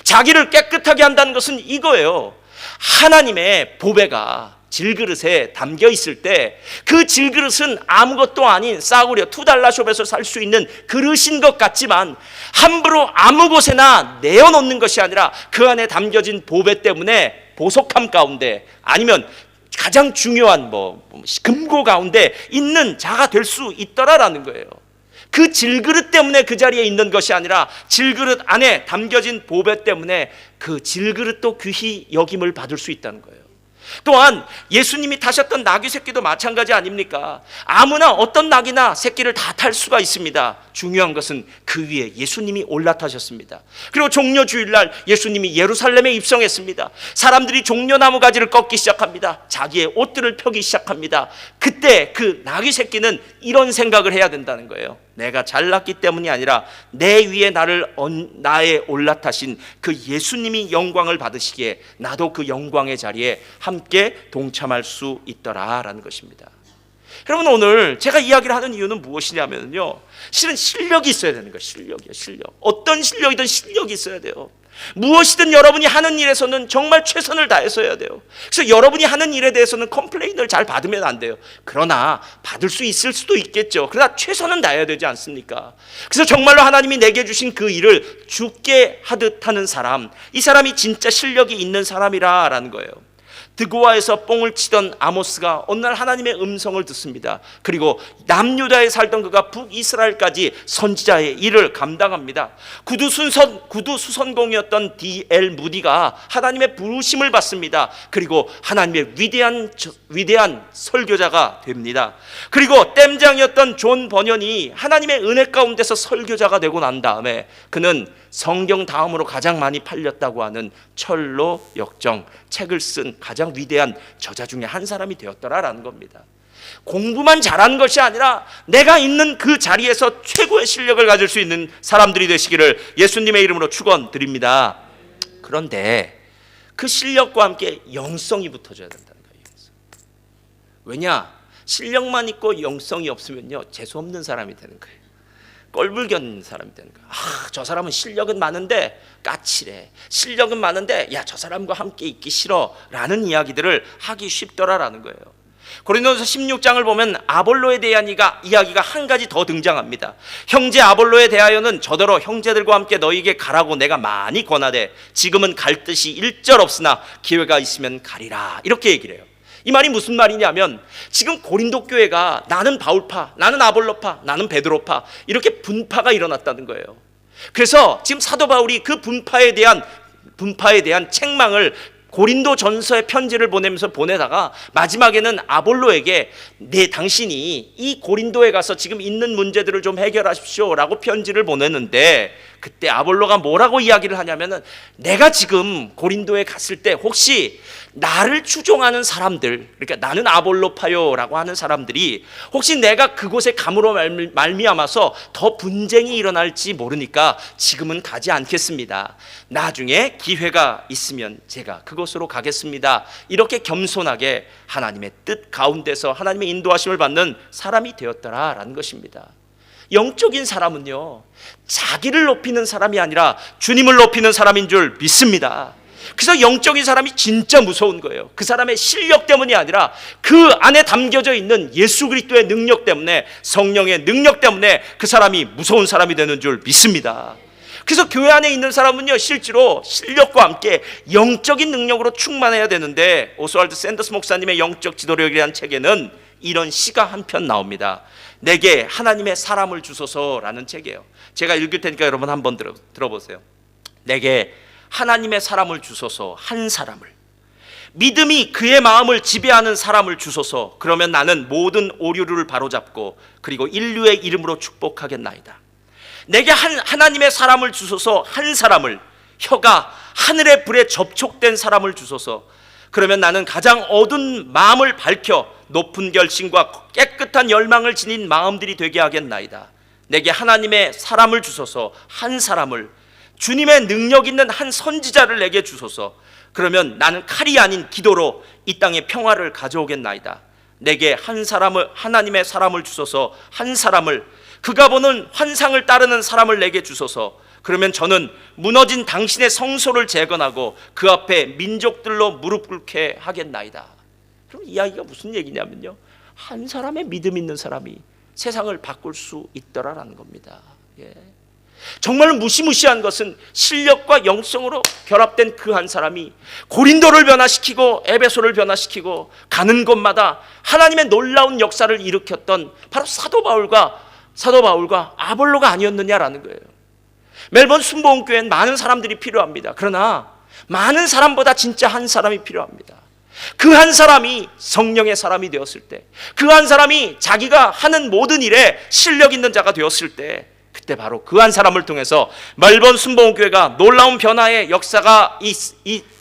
자기를 깨끗하게 한다는 것은 이거예요. 하나님의 보배가 질그릇에 담겨 있을 때 그 질그릇은 아무것도 아닌 싸구려 $2숍에서 살 수 있는 그릇인 것 같지만 함부로 아무 곳에나 내어놓는 것이 아니라 그 안에 담겨진 보배 때문에 보석함 가운데 아니면 가장 중요한 금고 가운데 있는 자가 될 수 있더라라는 거예요. 그 질그릇 때문에 그 자리에 있는 것이 아니라 질그릇 안에 담겨진 보배 때문에 그 질그릇도 귀히 여김을 받을 수 있다는 거예요. 또한 예수님이 타셨던 나귀 새끼도 마찬가지 아닙니까? 아무나 어떤 나귀나 새끼를 다 탈 수가 있습니다. 중요한 것은 그 위에 예수님이 올라타셨습니다. 그리고 종려 주일날 예수님이 예루살렘에 입성했습니다. 사람들이 종려나무 가지를 꺾기 시작합니다. 자기의 옷들을 펴기 시작합니다. 그때 그 나귀 새끼는 이런 생각을 해야 된다는 거예요. 내가 잘났기 때문이 아니라 내 위에 나에 올라타신 그 예수님이 영광을 받으시기에 나도 그 영광의 자리에 함께 동참할 수 있더라라는 것입니다. 여러분, 오늘 제가 이야기를 하는 이유는 무엇이냐면요, 실은 실력이 있어야 되는 거예요. 실력이요, 실력. 어떤 실력이든 실력이 있어야 돼요. 무엇이든 여러분이 하는 일에서는 정말 최선을 다해서 해야 돼요. 그래서 여러분이 하는 일에 대해서는 컴플레인을 잘 받으면 안 돼요. 그러나 받을 수 있을 수도 있겠죠. 그러나 최선은 다해야 되지 않습니까? 그래서 정말로 하나님이 내게 주신 그 일을 죽게 하듯 하는 사람, 이 사람이 진짜 실력이 있는 사람이라는 거예요. 드고아에서 뽕을 치던 아모스가 어느 날 하나님의 음성을 듣습니다. 그리고 남유다에 살던 그가 북이스라엘까지 선지자의 일을 감당합니다. 구두 수선공이었던 D.L. 무디가 하나님의 부르심을 받습니다. 그리고 하나님의 위대한 설교자가 됩니다. 그리고 댐장이었던 존 버년이 하나님의 은혜 가운데서 설교자가 되고 난 다음에 그는 성경 다음으로 가장 많이 팔렸다고 하는 철로 역정 책을 쓴 가장 위대한 저자 중에 한 사람이 되었더라라는 겁니다. 공부만 잘하는 것이 아니라 내가 있는 그 자리에서 최고의 실력을 가질 수 있는 사람들이 되시기를 예수님의 이름으로 축원드립니다. 그런데 그 실력과 함께 영성이 붙어져야 된다는 거예요. 왜냐? 실력만 있고 영성이 없으면요, 재수없는 사람이 되는 거예요. 꼴불견 사람이 되는 거야. 저 사람은 실력은 많은데 까칠해. 실력은 많은데 야, 저 사람과 함께 있기 싫어 라는 이야기들을 하기 쉽더라라는 거예요. 고린도서 16장을 보면 아볼로에 대한 이야기가 한 가지 더 등장합니다. 형제 아볼로에 대하여는 저더러 형제들과 함께 너희에게 가라고 내가 많이 권하되 지금은 갈 뜻이 일절없으나 기회가 있으면 가리라, 이렇게 얘기를 해요. 이 말이 무슨 말이냐면 지금 고린도 교회가 나는 바울파, 나는 아볼로파, 나는 베드로파 이렇게 분파가 일어났다는 거예요. 그래서 지금 사도 바울이 그 분파에 대한 책망을 고린도 전서의 편지를 보내면서 보내다가 마지막에는 아볼로에게 당신이 이 고린도에 가서 지금 있는 문제들을 좀 해결하십시오 라고 편지를 보내는데, 그때 아볼로가 뭐라고 이야기를 하냐면은, 내가 지금 고린도에 갔을 때 혹시 나를 추종하는 사람들, 그러니까 나는 아볼로파요라고 하는 사람들이 혹시 내가 그곳에 감으로 말미암아서 더 분쟁이 일어날지 모르니까 지금은 가지 않겠습니다. 나중에 기회가 있으면 제가 그곳으로 가겠습니다. 이렇게 겸손하게 하나님의 뜻 가운데서 하나님의 인도하심을 받는 사람이 되었더라라는 것입니다. 영적인 사람은요, 자기를 높이는 사람이 아니라 주님을 높이는 사람인 줄 믿습니다. 그래서 영적인 사람이 진짜 무서운 거예요. 그 사람의 실력 때문이 아니라 그 안에 담겨져 있는 예수 그리스도의 능력 때문에, 성령의 능력 때문에 그 사람이 무서운 사람이 되는 줄 믿습니다. 그래서 교회 안에 있는 사람은요, 실제로 실력과 함께 영적인 능력으로 충만해야 되는데, 오스왈드 샌더스 목사님의 영적 지도력이라는 책에는 이런 시가 한 편 나옵니다. 내게 하나님의 사람을 주소서라는 책이에요. 제가 읽을 테니까 여러분 한번 들어보세요. 내게 하나님의 사람을 주소서, 한 사람을. 믿음이 그의 마음을 지배하는 사람을 주소서. 그러면 나는 모든 오류를 바로잡고 그리고 인류의 이름으로 축복하겠나이다. 내게 하나님의 사람을 주소서, 한 사람을. 혀가 하늘의 불에 접촉된 사람을 주소서. 그러면 나는 가장 어두운 마음을 밝혀 높은 결심과 깨끗한 열망을 지닌 마음들이 되게 하겠나이다. 내게 하나님의 사람을 주소서, 한 사람을. 주님의 능력 있는 한 선지자를 내게 주소서. 그러면 나는 칼이 아닌 기도로 이 땅에 평화를 가져오겠나이다. 내게 한 사람을, 하나님의 사람을 주소서, 한 사람을. 그가 보는 환상을 따르는 사람을 내게 주소서. 그러면 저는 무너진 당신의 성소를 재건하고 그 앞에 민족들로 무릎 꿇게 하겠나이다. 그럼 이야기가 무슨 얘기냐면요, 한 사람의 믿음 있는 사람이 세상을 바꿀 수 있더라라는 겁니다. 예. 정말 무시무시한 것은 실력과 영성으로 결합된 그 한 사람이 고린도를 변화시키고 에베소를 변화시키고 가는 곳마다 하나님의 놀라운 역사를 일으켰던 바로 사도 바울과 아볼로가 아니었느냐라는 거예요. 멜번 순복음교회는 많은 사람들이 필요합니다. 그러나 많은 사람보다 진짜 한 사람이 필요합니다. 그 한 사람이 성령의 사람이 되었을 때, 그 한 사람이 자기가 하는 모든 일에 실력 있는 자가 되었을 때, 그때 바로 그 한 사람을 통해서 멜번 순복음교회가 놀라운 변화의 역사가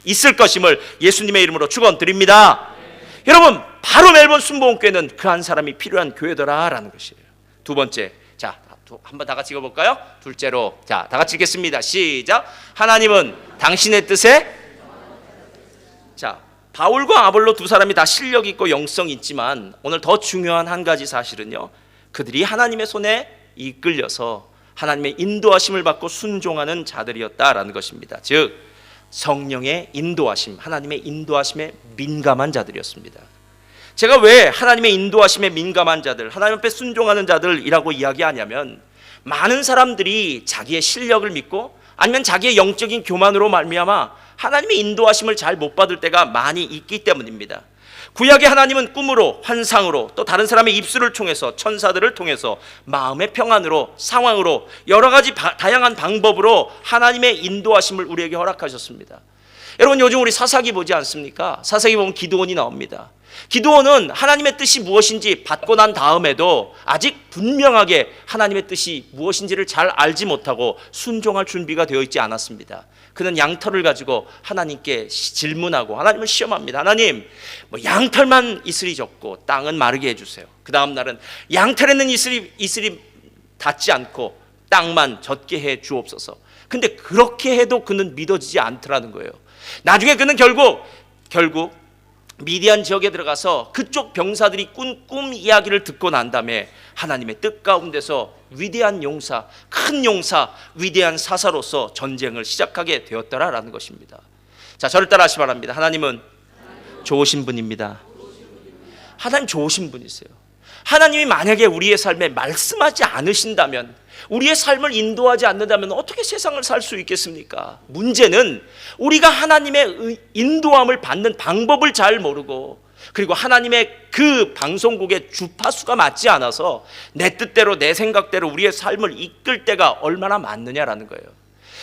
있을 것임을 예수님의 이름으로 축원드립니다. 여러분, 바로 멜번 순복음교회는 그 한 사람이 필요한 교회더라라는 것이에요. 두 번째, 자, 한번 다 같이 읽어볼까요? 둘째로, 자, 다 같이 읽겠습니다. 시작. 하나님은 당신의 뜻에, 자, 바울과 아볼로 두 사람이 다 실력 있고 영성이 있지만 오늘 더 중요한 한 가지 사실은요, 그들이 하나님의 손에 이끌려서 하나님의 인도하심을 받고 순종하는 자들이었다라는 것입니다. 즉 성령의 인도하심, 하나님의 인도하심에 민감한 자들이었습니다. 제가 왜 하나님의 인도하심에 민감한 자들, 하나님 앞에 순종하는 자들이라고 이야기하냐면, 많은 사람들이 자기의 실력을 믿고 아니면 자기의 영적인 교만으로 말미암아 하나님의 인도하심을 잘 못 받을 때가 많이 있기 때문입니다. 구약의 하나님은 꿈으로, 환상으로, 또 다른 사람의 입술을 통해서, 천사들을 통해서, 마음의 평안으로, 상황으로, 여러 가지 다양한 방법으로 하나님의 인도하심을 우리에게 허락하셨습니다. 여러분, 요즘 우리 사사기 보지 않습니까? 사사기 보면 기드온이 나옵니다. 기드온은 하나님의 뜻이 무엇인지 받고 난 다음에도 아직 분명하게 하나님의 뜻이 무엇인지를 잘 알지 못하고 순종할 준비가 되어 있지 않았습니다. 그는 양털을 가지고 하나님께 질문하고 하나님을 시험합니다. 하나님, 양털만 이슬이 젖고 땅은 마르게 해주세요. 그 다음 날은 양털에는 이슬이 닿지 않고 땅만 젖게 해 주옵소서. 근데 그렇게 해도 그는 믿어지지 않더라는 거예요. 나중에 그는 결국 미디안 지역에 들어가서 그쪽 병사들이 꾼 꿈 이야기를 듣고 난 다음에 하나님의 뜻 가운데서 위대한 용사, 큰 용사, 위대한 사사로서 전쟁을 시작하게 되었더라라는 것입니다. 자, 저를 따라 하시 바랍니다. 하나님은 좋으신 분입니다. 하나님 좋으신 분이세요. 하나님이 만약에 우리의 삶에 말씀하지 않으신다면, 우리의 삶을 인도하지 않는다면 어떻게 세상을 살 수 있겠습니까? 문제는 우리가 하나님의 인도함을 받는 방법을 잘 모르고 그리고 하나님의 그 방송국의 주파수가 맞지 않아서 내 뜻대로 내 생각대로 우리의 삶을 이끌 때가 얼마나 많느냐라는 거예요.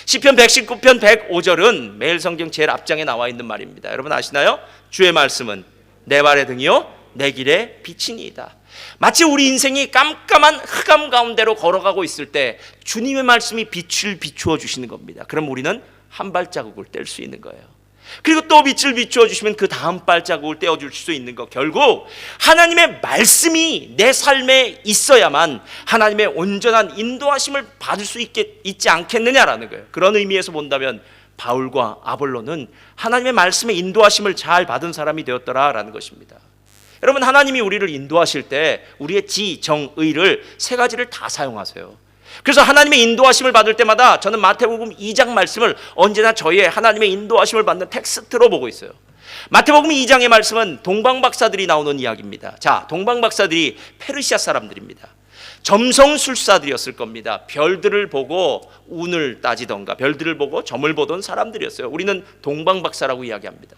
시편 119편 105절은 매일 성경 제일 앞장에 나와 있는 말입니다. 여러분 아시나요? 주의 말씀은 내 발의 등이요 내 길의 빛이니이다. 마치 우리 인생이 깜깜한 흑암 가운데로 걸어가고 있을 때 주님의 말씀이 빛을 비추어 주시는 겁니다. 그럼 우리는 한 발자국을 뗄 수 있는 거예요. 그리고 또 빛을 비추어 주시면 그 다음 발자국을 떼어줄 수 있는 것. 결국 하나님의 말씀이 내 삶에 있어야만 하나님의 온전한 인도하심을 받을 수 있지 않겠느냐라는 거예요. 그런 의미에서 본다면 바울과 아볼로는 하나님의 말씀의 인도하심을 잘 받은 사람이 되었더라라는 것입니다. 여러분 하나님이 우리를 인도하실 때 우리의 지, 정, 의를 세 가지를 다 사용하세요. 그래서 하나님의 인도하심을 받을 때마다 저는 마태복음 2장 말씀을 언제나 저희의 하나님의 인도하심을 받는 텍스트로 보고 있어요. 마태복음 2장의 말씀은 동방박사들이 나오는 이야기입니다. 자, 동방박사들이 페르시아 사람들입니다. 점성술사들이었을 겁니다. 별들을 보고 운을 따지던가 별들을 보고 점을 보던 사람들이었어요. 우리는 동방박사라고 이야기합니다.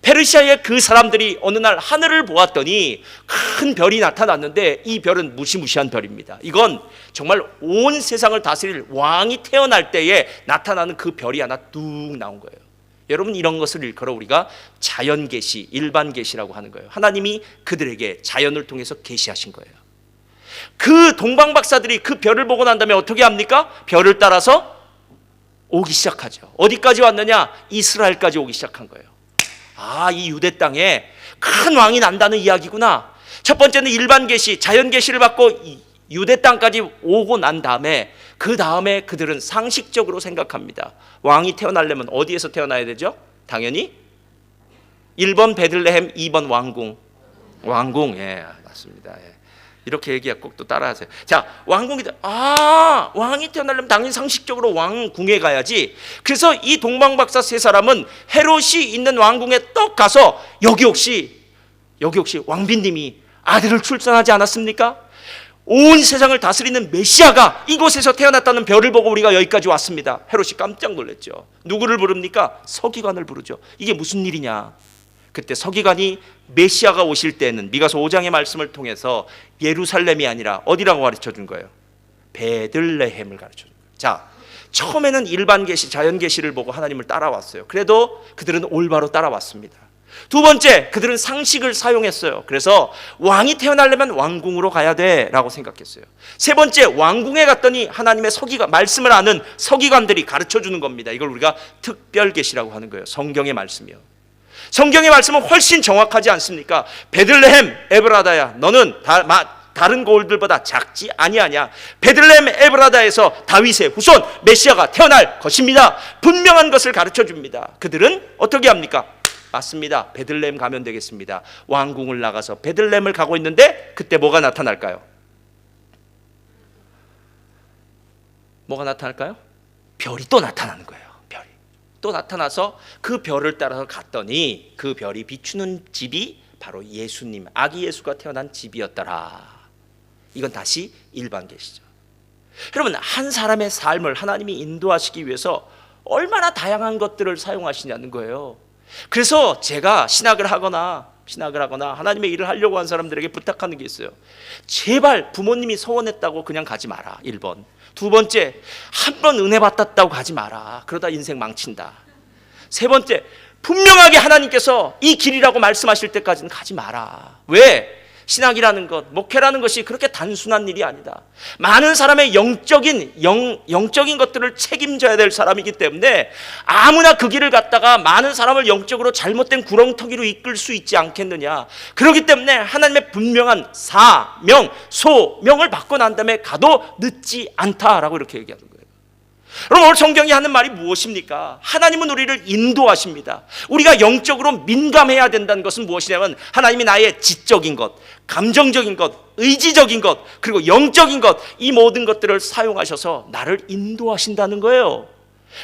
페르시아의 그 사람들이 어느 날 하늘을 보았더니 큰 별이 나타났는데 이 별은 무시무시한 별입니다. 이건 정말 온 세상을 다스릴 왕이 태어날 때에 나타나는 그 별이 하나 뚝 나온 거예요. 여러분 이런 것을 일컬어 우리가 자연계시, 일반계시라고 하는 거예요. 하나님이 그들에게 자연을 통해서 계시하신 거예요. 그 동방박사들이 그 별을 보고 난 다음에 어떻게 합니까? 별을 따라서 오기 시작하죠. 어디까지 왔느냐? 이스라엘까지 오기 시작한 거예요. 아, 이 유대 땅에 큰 왕이 난다는 이야기구나. 첫 번째는 일반 계시, 자연 계시를 받고 유대 땅까지 오고 난 다음에 그 다음에 그들은 상식적으로 생각합니다. 왕이 태어나려면 어디에서 태어나야 되죠? 당연히 1번 베들레헴, 2번 왕궁. 왕궁, 예, 맞습니다. 예. 이렇게 얘기하 꼭 또 따라하세요. 자, 왕궁이다. 아, 왕이 태어나려면 당연히 상식적으로 왕궁에 가야지. 그래서 이 동방박사 세 사람은 헤롯이 있는 왕궁에 떡 가서 여기 혹시 왕비님이 아들을 출산하지 않았습니까? 온 세상을 다스리는 메시아가 이곳에서 태어났다는 별을 보고 우리가 여기까지 왔습니다. 헤롯이 깜짝 놀랐죠. 누구를 부릅니까? 서기관을 부르죠. 이게 무슨 일이냐? 그때 서기관이 메시아가 오실 때는 미가서 5장의 말씀을 통해서 예루살렘이 아니라 어디라고 가르쳐 준 거예요? 베들레헴을 가르쳐 준 거예요. 자, 처음에는 일반 계시, 자연 계시를 보고 하나님을 따라왔어요. 그래도 그들은 올바로 따라왔습니다. 두 번째, 그들은 상식을 사용했어요. 그래서 왕이 태어나려면 왕궁으로 가야 돼라고 생각했어요. 세 번째, 왕궁에 갔더니 하나님의 서기관, 말씀을 아는 서기관들이 가르쳐 주는 겁니다. 이걸 우리가 특별 계시라고 하는 거예요. 성경의 말씀이요. 성경의 말씀은 훨씬 정확하지 않습니까? 베들레헴 에브라다야, 너는 다른 고을들보다 작지 아니하냐. 베들레헴 에브라다에서 다윗의 후손 메시아가 태어날 것입니다. 분명한 것을 가르쳐 줍니다. 그들은 어떻게 합니까? 맞습니다. 베들레헴 가면 되겠습니다. 왕궁을 나가서 베들레헴을 가고 있는데 그때 뭐가 나타날까요? 뭐가 나타날까요? 별이 또 나타나는 거예요. 별이 또 나타나서 그 별을 따라서 갔더니 그 별이 비추는 집이 바로 예수님, 아기 예수가 태어난 집이었더라. 이건 다시 일반 계시죠. 여러분, 한 사람의 삶을 하나님이 인도하시기 위해서 얼마나 다양한 것들을 사용하시냐는 거예요. 그래서 제가 신학을 하거나 하나님의 일을 하려고 한 사람들에게 부탁하는 게 있어요. 제발 부모님이 소원했다고 그냥 가지 마라. 1번. 두 번째, 한 번 은혜 받았다고 가지 마라. 그러다 인생 망친다. 세 번째, 분명하게 하나님께서 이 길이라고 말씀하실 때까지는 가지 마라. 왜? 신학이라는 것, 목회라는 것이 그렇게 단순한 일이 아니다. 많은 사람의 영적인 것들을 책임져야 될 사람이기 때문에 아무나 그 길을 갔다가 많은 사람을 영적으로 잘못된 구렁텅이로 이끌 수 있지 않겠느냐. 그렇기 때문에 하나님의 분명한 사명, 소명을 받고 난 다음에 가도 늦지 않다라고 이렇게 얘기하는 거예요. 여러분, 오늘 성경이 하는 말이 무엇입니까? 하나님은 우리를 인도하십니다. 우리가 영적으로 민감해야 된다는 것은 무엇이냐면 하나님이 나의 지적인 것, 감정적인 것, 의지적인 것, 그리고 영적인 것, 이 모든 것들을 사용하셔서 나를 인도하신다는 거예요.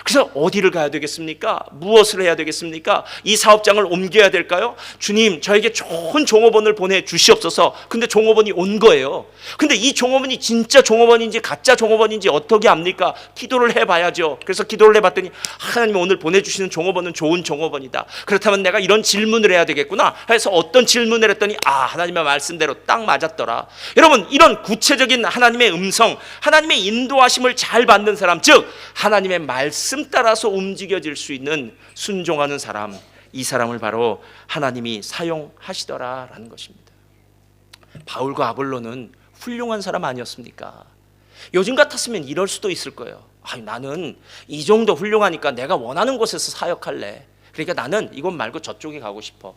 그래서 어디를 가야 되겠습니까? 무엇을 해야 되겠습니까? 이 사업장을 옮겨야 될까요? 주님, 저에게 좋은 종업원을 보내주시옵소서. 근데 종업원이 온 거예요. 근데 이 종업원이 진짜 종업원인지 가짜 종업원인지 어떻게 압니까? 기도를 해봐야죠. 그래서 기도를 해봤더니 하나님 오늘 보내주시는 종업원은 좋은 종업원이다. 그렇다면 내가 이런 질문을 해야 되겠구나 해서 어떤 질문을 했더니 하나님의 말씀대로 딱 맞았더라. 여러분, 이런 구체적인 하나님의 음성, 하나님의 인도하심을 잘 받는 사람, 즉 하나님의 말씀 따라서 움직여질 수 있는 순종하는 사람, 이 사람을 바로 하나님이 사용하시더라라는 것입니다. 바울과 아볼로는 훌륭한 사람 아니었습니까? 요즘 같았으면 이럴 수도 있을 거예요. 나는 이 정도 훌륭하니까 내가 원하는 곳에서 사역할래. 그러니까 나는 이곳 말고 저쪽에 가고 싶어.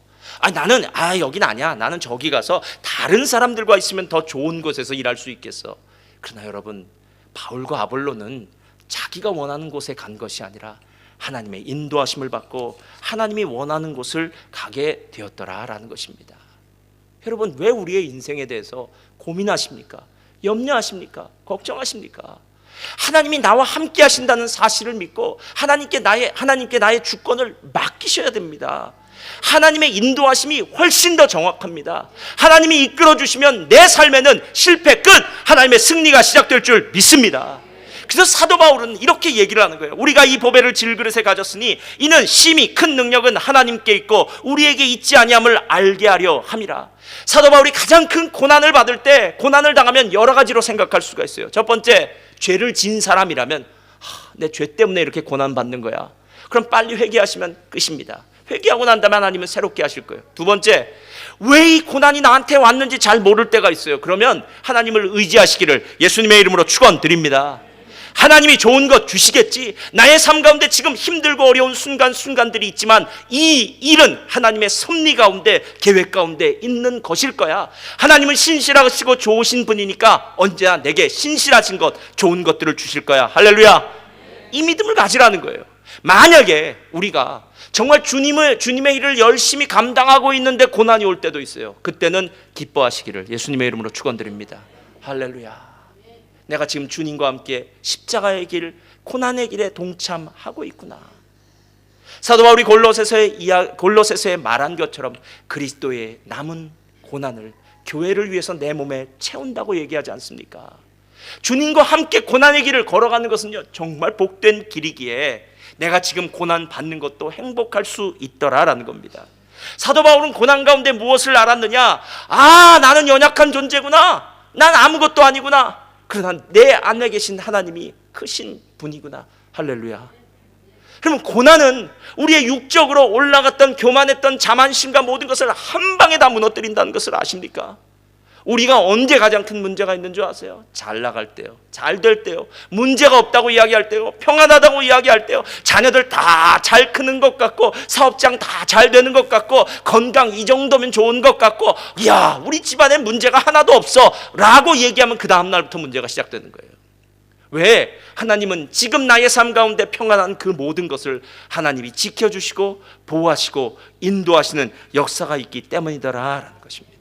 나는 여긴 아니야. 나는 저기 가서 다른 사람들과 있으면 더 좋은 곳에서 일할 수 있겠어. 그러나 여러분, 바울과 아볼로는 자기가 원하는 곳에 간 것이 아니라 하나님의 인도하심을 받고 하나님이 원하는 곳을 가게 되었더라라는 것입니다. 여러분, 왜 우리의 인생에 대해서 고민하십니까? 염려하십니까? 걱정하십니까? 하나님이 나와 함께 하신다는 사실을 믿고 하나님께 나의 주권을 맡기셔야 됩니다. 하나님의 인도하심이 훨씬 더 정확합니다. 하나님이 이끌어 주시면 내 삶에는 실패 끝, 하나님의 승리가 시작될 줄 믿습니다. 그래서 사도 바울은 이렇게 얘기를 하는 거예요. 우리가 이 보배를 질그릇에 가졌으니 이는 심히 큰 능력은 하나님께 있고 우리에게 있지 아니함을 알게 하려 함이라. 사도 바울이 가장 큰 고난을 받을 때, 고난을 당하면 여러 가지로 생각할 수가 있어요. 첫 번째, 죄를 지은 사람이라면 내 죄 때문에 이렇게 고난받는 거야. 그럼 빨리 회개하시면 끝입니다. 회개하고 난 다음에 하나님은 새롭게 하실 거예요. 두 번째, 왜 이 고난이 나한테 왔는지 잘 모를 때가 있어요. 그러면 하나님을 의지하시기를 예수님의 이름으로 축원드립니다. 하나님이 좋은 것 주시겠지. 나의 삶 가운데 지금 힘들고 어려운 순간들이 있지만 이 일은 하나님의 섭리 가운데, 계획 가운데 있는 것일 거야. 하나님은 신실하시고 좋으신 분이니까 언제나 내게 신실하신 것, 좋은 것들을 주실 거야. 할렐루야. 이 믿음을 가지라는 거예요. 만약에 우리가 정말 주님의 일을 열심히 감당하고 있는데 고난이 올 때도 있어요. 그때는 기뻐하시기를 예수님의 이름으로 축원드립니다. 할렐루야. 내가 지금 주님과 함께 십자가의 길, 고난의 길에 동참하고 있구나. 사도 바울이 골로새서에 말한 것처럼 그리스도의 남은 고난을 교회를 위해서 내 몸에 채운다고 얘기하지 않습니까? 주님과 함께 고난의 길을 걸어가는 것은요, 정말 복된 길이기에 내가 지금 고난 받는 것도 행복할 수 있더라라는 겁니다. 사도 바울은 고난 가운데 무엇을 알았느냐? 나는 연약한 존재구나. 난 아무것도 아니구나. 그러나 내 안에 계신 하나님이 크신 분이구나. 할렐루야. 그러면 고난은 우리의 육적으로 올라갔던 교만했던 자만심과 모든 것을 한 방에 다 무너뜨린다는 것을 아십니까? 우리가 언제 가장 큰 문제가 있는 줄 아세요? 잘 나갈 때요, 잘 될 때요, 문제가 없다고 이야기할 때요, 평안하다고 이야기할 때요, 자녀들 다 잘 크는 것 같고 사업장 다 잘 되는 것 같고 건강 이 정도면 좋은 것 같고, 이야 우리 집안에 문제가 하나도 없어 라고 얘기하면 그 다음 날부터 문제가 시작되는 거예요. 왜? 하나님은 지금 나의 삶 가운데 평안한 그 모든 것을 하나님이 지켜주시고 보호하시고 인도하시는 역사가 있기 때문이더라라는 것입니다.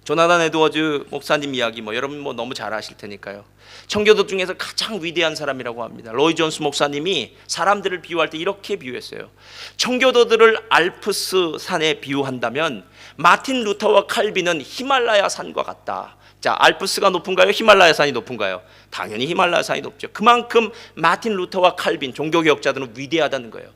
조나단 에드워즈 목사님 이야기 여러분 너무 잘 아실 테니까요. 청교도 중에서 가장 위대한 사람이라고 합니다. 로이 존스 목사님이 사람들을 비유할 때 이렇게 비유했어요. 청교도들을 알프스 산에 비유한다면 마틴 루터와 칼빈은 히말라야 산과 같다. 자, 알프스가 높은가요? 히말라야 산이 높은가요? 당연히 히말라야 산이 높죠. 그만큼 마틴 루터와 칼빈 종교개혁자들은 위대하다는 거예요.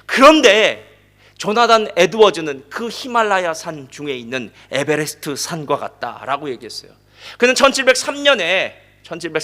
그런데 조나단 에드워즈는 그 히말라야 산 중에 있는 에베레스트 산과 같다라고 얘기했어요. 그는 1703년에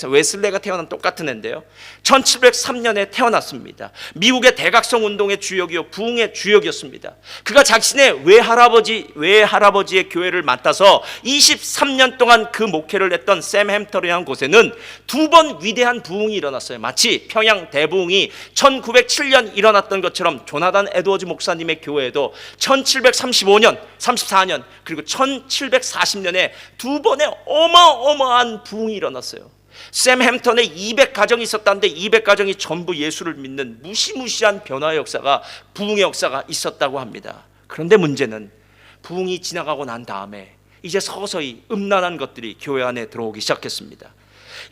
웨슬레가 태어난 똑같은 애인데요, 1703년에 태어났습니다. 미국의 대각성 운동의 주역이요, 부흥의 주역이었습니다. 그가 자신의 외할아버지의 교회를 맡아서 23년 동안 그 목회를 했던 샘 햄턴이라는 곳에는 두 번 위대한 부흥이 일어났어요. 마치 평양 대부흥이 1907년 일어났던 것처럼 조나단 에드워즈 목사님의 교회에도 1735년, 34년 그리고 1740년에 두 번의 어마어마한 부흥이 일어났어요. 샘 햄턴에 200가정이 있었다는데 200가정이 전부 예수를 믿는 무시무시한 변화의 역사가, 부흥의 역사가 있었다고 합니다. 그런데 문제는 부흥이 지나가고 난 다음에 이제 서서히 음란한 것들이 교회 안에 들어오기 시작했습니다.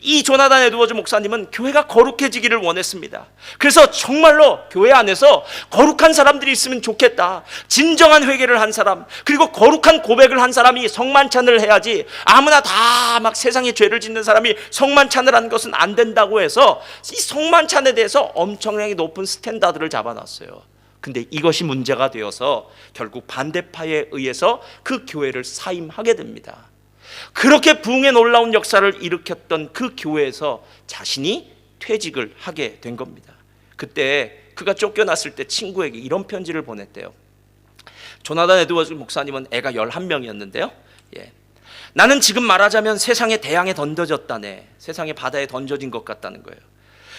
이 조나단 에드워즈 목사님은 교회가 거룩해지기를 원했습니다. 그래서 정말로 교회 안에서 거룩한 사람들이 있으면 좋겠다. 진정한 회개를 한 사람, 그리고 거룩한 고백을 한 사람이 성만찬을 해야지, 아무나 다 막 세상에 죄를 짓는 사람이 성만찬을 한 것은 안 된다고 해서 이 성만찬에 대해서 엄청나게 높은 스탠다드를 잡아놨어요. 근데 이것이 문제가 되어서 결국 반대파에 의해서 그 교회를 사임하게 됩니다. 그렇게 부흥에 놀라운 역사를 일으켰던 그 교회에서 자신이 퇴직을 하게 된 겁니다. 그때 그가 쫓겨났을 때 친구에게 이런 편지를 보냈대요. 조나단 에드워즈 목사님은 애가 11명이었는데요. 나는 지금 말하자면 세상의 대양에 던져졌다네. 세상의 바다에 던져진 것 같다는 거예요.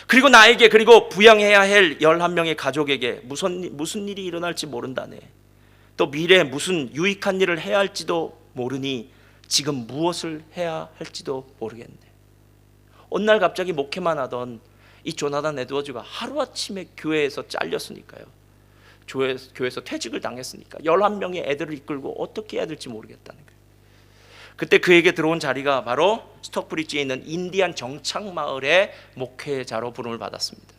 그리고 나에게, 그리고 부양해야 할 11명의 가족에게 무슨 일이 일어날지 모른다네. 또 미래에 무슨 유익한 일을 해야 할지도 모르니 지금 무엇을 해야 할지도 모르겠네. 어느 날 갑자기 목회만 하던 이 조나단 에드워즈가 하루아침에 교회에서 잘렸으니까요. 교회에서 퇴직을 당했으니까 11명의 애들을 이끌고 어떻게 해야 될지 모르겠다는 거예요. 그때 그에게 들어온 자리가 바로 스톡브리지에 있는 인디안 정착마을의 목회자로 부름을 받았습니다.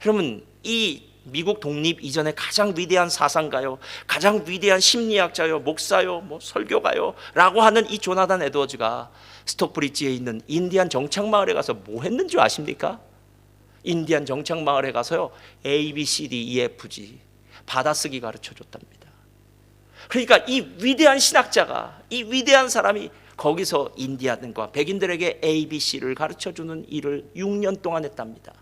여러분, 이 미국 독립 이전에 가장 위대한 사상가요, 가장 위대한 심리학자요, 목사요, 설교가요 라고 하는 이 조나단 에드워즈가 스톡브리지에 있는 인디안 정착마을에 가서 뭐 했는 줄 아십니까? 인디안 정착마을에 가서요, A, B, C, D, E, F, G 받아쓰기 가르쳐 줬답니다. 그러니까 이 위대한 신학자가, 이 위대한 사람이 거기서 인디안과 백인들에게 ABC를 가르쳐주는 일을 6년 동안 했답니다.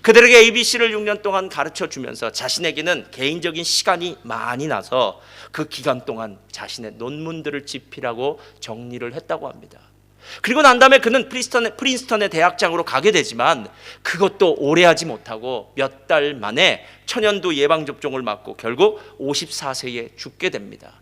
그들에게 ABC를 6년 동안 가르쳐주면서 자신에게는 개인적인 시간이 많이 나서 그 기간 동안 자신의 논문들을 집필하고 정리를 했다고 합니다. 그리고 난 다음에 그는 프린스턴의 대학장으로 가게 되지만 그것도 오래 하지 못하고 몇 달 만에 천연두 예방접종을 맞고 결국 54세에 죽게 됩니다.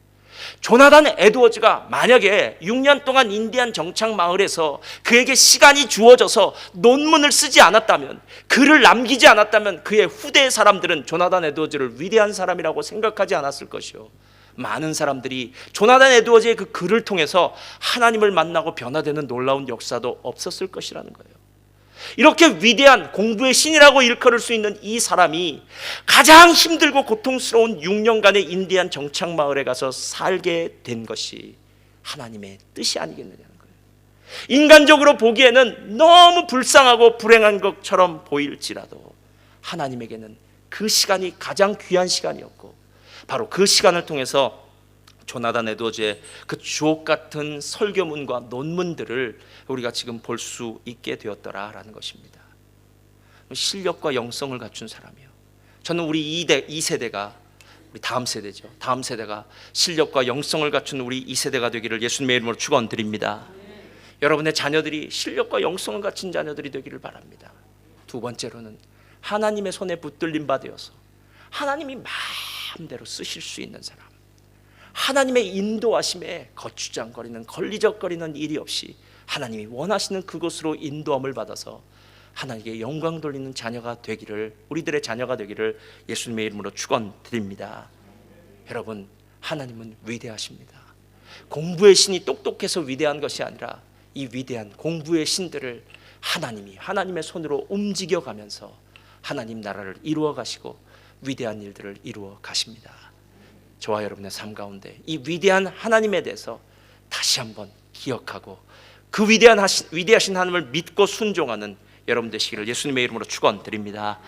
조나단 에드워즈가 만약에 6년 동안 인디안 정착 마을에서 그에게 시간이 주어져서 논문을 쓰지 않았다면, 글을 남기지 않았다면 그의 후대의 사람들은 조나단 에드워즈를 위대한 사람이라고 생각하지 않았을 것이요, 많은 사람들이 조나단 에드워즈의 그 글을 통해서 하나님을 만나고 변화되는 놀라운 역사도 없었을 것이라는 거예요. 이렇게 위대한 공부의 신이라고 일컬을 수 있는 이 사람이 가장 힘들고 고통스러운 6년간의 인디안 정착 마을에 가서 살게 된 것이 하나님의 뜻이 아니겠느냐는 거예요. 인간적으로 보기에는 너무 불쌍하고 불행한 것처럼 보일지라도 하나님에게는 그 시간이 가장 귀한 시간이었고, 바로 그 시간을 통해서 조나단 에드워즈의 그 주옥 같은 설교문과 논문들을 우리가 지금 볼 수 있게 되었더라라는 것입니다. 실력과 영성을 갖춘 사람이요. 저는 우리 이 세대가, 우리 다음 세대죠. 다음 세대가 실력과 영성을 갖춘 우리 이 세대가 되기를 예수님의 이름으로 축원드립니다. 여러분의 자녀들이 실력과 영성을 갖춘 자녀들이 되기를 바랍니다. 두 번째로는 하나님의 손에 붙들린 바 되어서 하나님이 마음대로 쓰실 수 있는 사람, 하나님의 인도하심에 거추장거리는 걸리적거리는 일이 없이 하나님이 원하시는 그곳으로 인도함을 받아서 하나님께 영광 돌리는 자녀가 되기를, 우리들의 자녀가 되기를 예수님의 이름으로 축원드립니다. 여러분, 하나님은 위대하십니다. 공부의 신이 똑똑해서 위대한 것이 아니라 이 위대한 공부의 신들을 하나님이 하나님의 손으로 움직여가면서 하나님 나라를 이루어 가시고 위대한 일들을 이루어 가십니다. 저와 여러분의 삶 가운데 이 위대한 하나님에 대해서 다시 한번 기억하고 그 위대하신 하나님을 믿고 순종하는 여러분 되시기를 예수님의 이름으로 축원드립니다.